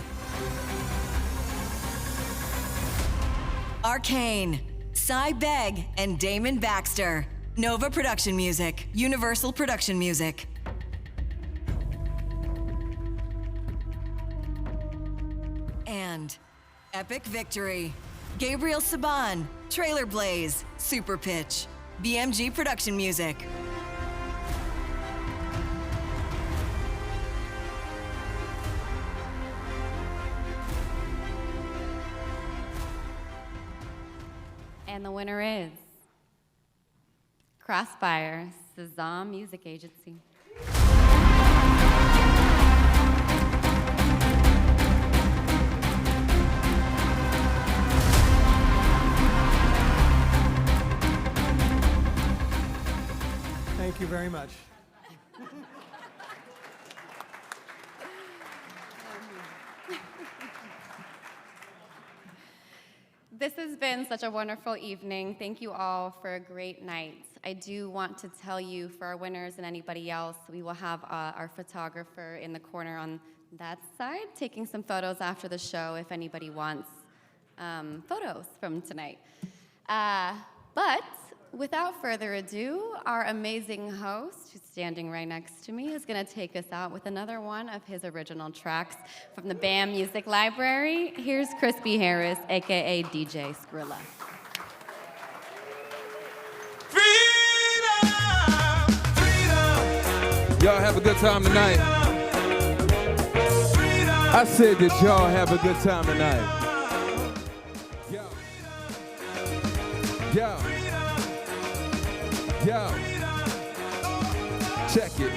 Arcane. Cy Begg and Damon Baxter. Nova Production Music. Universal Production Music. And Epic Victory. Gabriel Saban. Trailer Blaze. Super Pitch. BMG Production Music. And the winner is Crossfire, Sesame Music Agency. Thank you very much. This has been such a wonderful evening. Thank you all for a great night. I do want to tell you, for our winners and anybody else, we will have our photographer in the corner on that side taking some photos after the show if anybody wants photos from tonight. But without further ado, our amazing host, who's standing right next to me, is going to take us out with another one of his original tracks from the BAM Music Library. Here's Crispy Harris, a.k.a. DJ Skrilla. Y'all have a good time tonight. I said that y'all have a good time tonight. Yo. Yo, check it.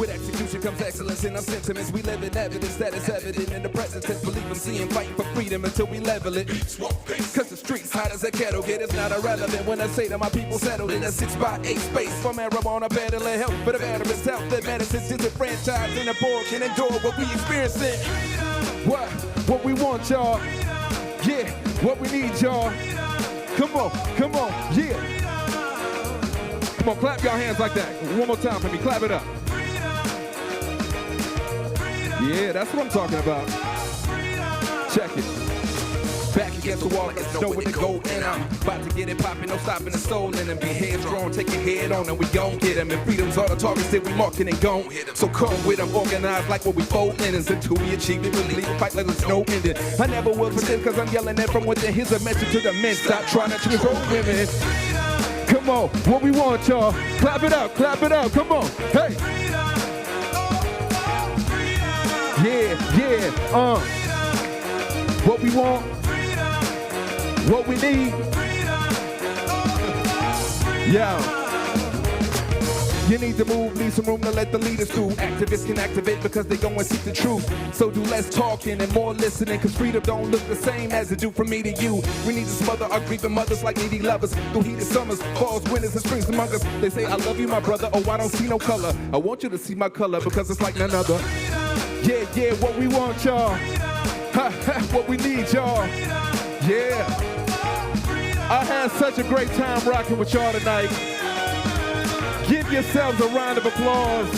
With execution comes excellence in our sentiments. We live in evidence that is evident in the present tense. Believe in seeing, fighting for freedom until we level it. Cause the streets hot as a kettle get. It's not irrelevant when I say that my people settled in a 6x8 space. For marijuana, peddling help for the veterans' health. That medicine's disenfranchised and the poor can endure what we experiencing. What we want, y'all. Yeah, what we need, y'all. Come on, yeah. Come on, clap your hands like that. One more time for me, clap it up. Yeah, that's what I'm talking about. Check it. Back against the wall like it's nowhere to go. And I'm about to get it poppin', no stopping the soul in them. Be headstrong, take your head on and we gon' get them. And freedom's all the targets that we marking and gon' hit them. So come with them, organized like what we foldin'. Until we achieve it, we leave a fight like there's no ending. I never will pretend cause I'm yelling it from within. Here's a message to the men, stop trying to control women. Come on, what we want, y'all. Clap it up, come on. Hey. Yeah, what we want, what we need. Yo. You need to move, leave some room to let the leaders through. Activists can activate because they go and seek the truth. So do less talking and more listening, cause freedom don't look the same as it do from me to you. We need to smother our grieving mothers like needy lovers. Through heated summers, falls, winters, and springs among us. They say, I love you, my brother, oh, I don't see no color. I want you to see my color because it's like none other. Yeah, what we want, y'all. What we need, y'all. Yeah. I had such a great time rocking with y'all tonight. Give yourselves a round of applause.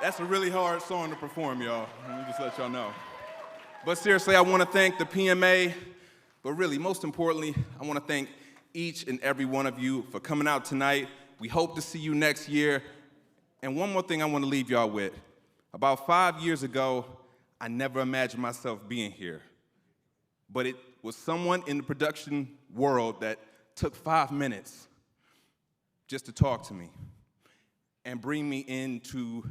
That's a really hard song to perform, y'all. Let me just let y'all know. But seriously, I want to thank the PMA, but really, most importantly, I want to thank each and every one of you for coming out tonight. We hope to see you next year. And one more thing I want to leave y'all with. About 5 years ago, I never imagined myself being here. But it was someone in the production world that took 5 minutes just to talk to me. and bring me into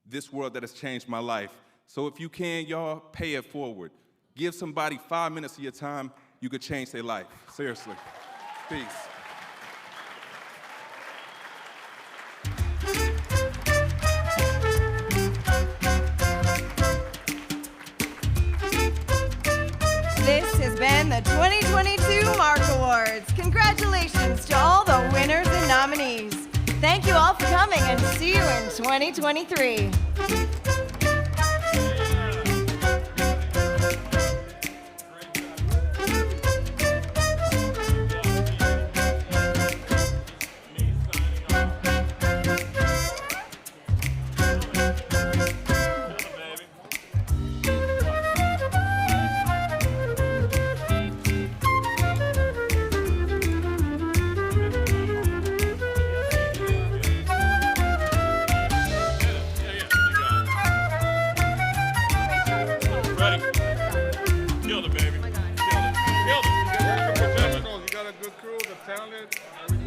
this world that has changed my life. So if you can, y'all, pay it forward. Give somebody 5 minutes of your time, you could change their life. Seriously. Peace. This has been the 2022 Mark Awards. Congratulations to all the winners and nominees. Thank you all for coming and see you in 2023.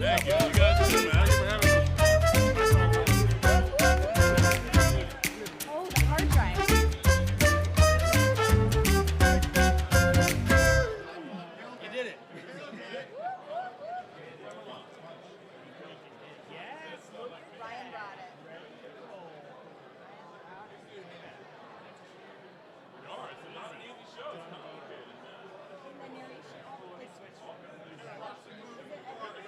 Thank you. You guys, man. Thank you for having me.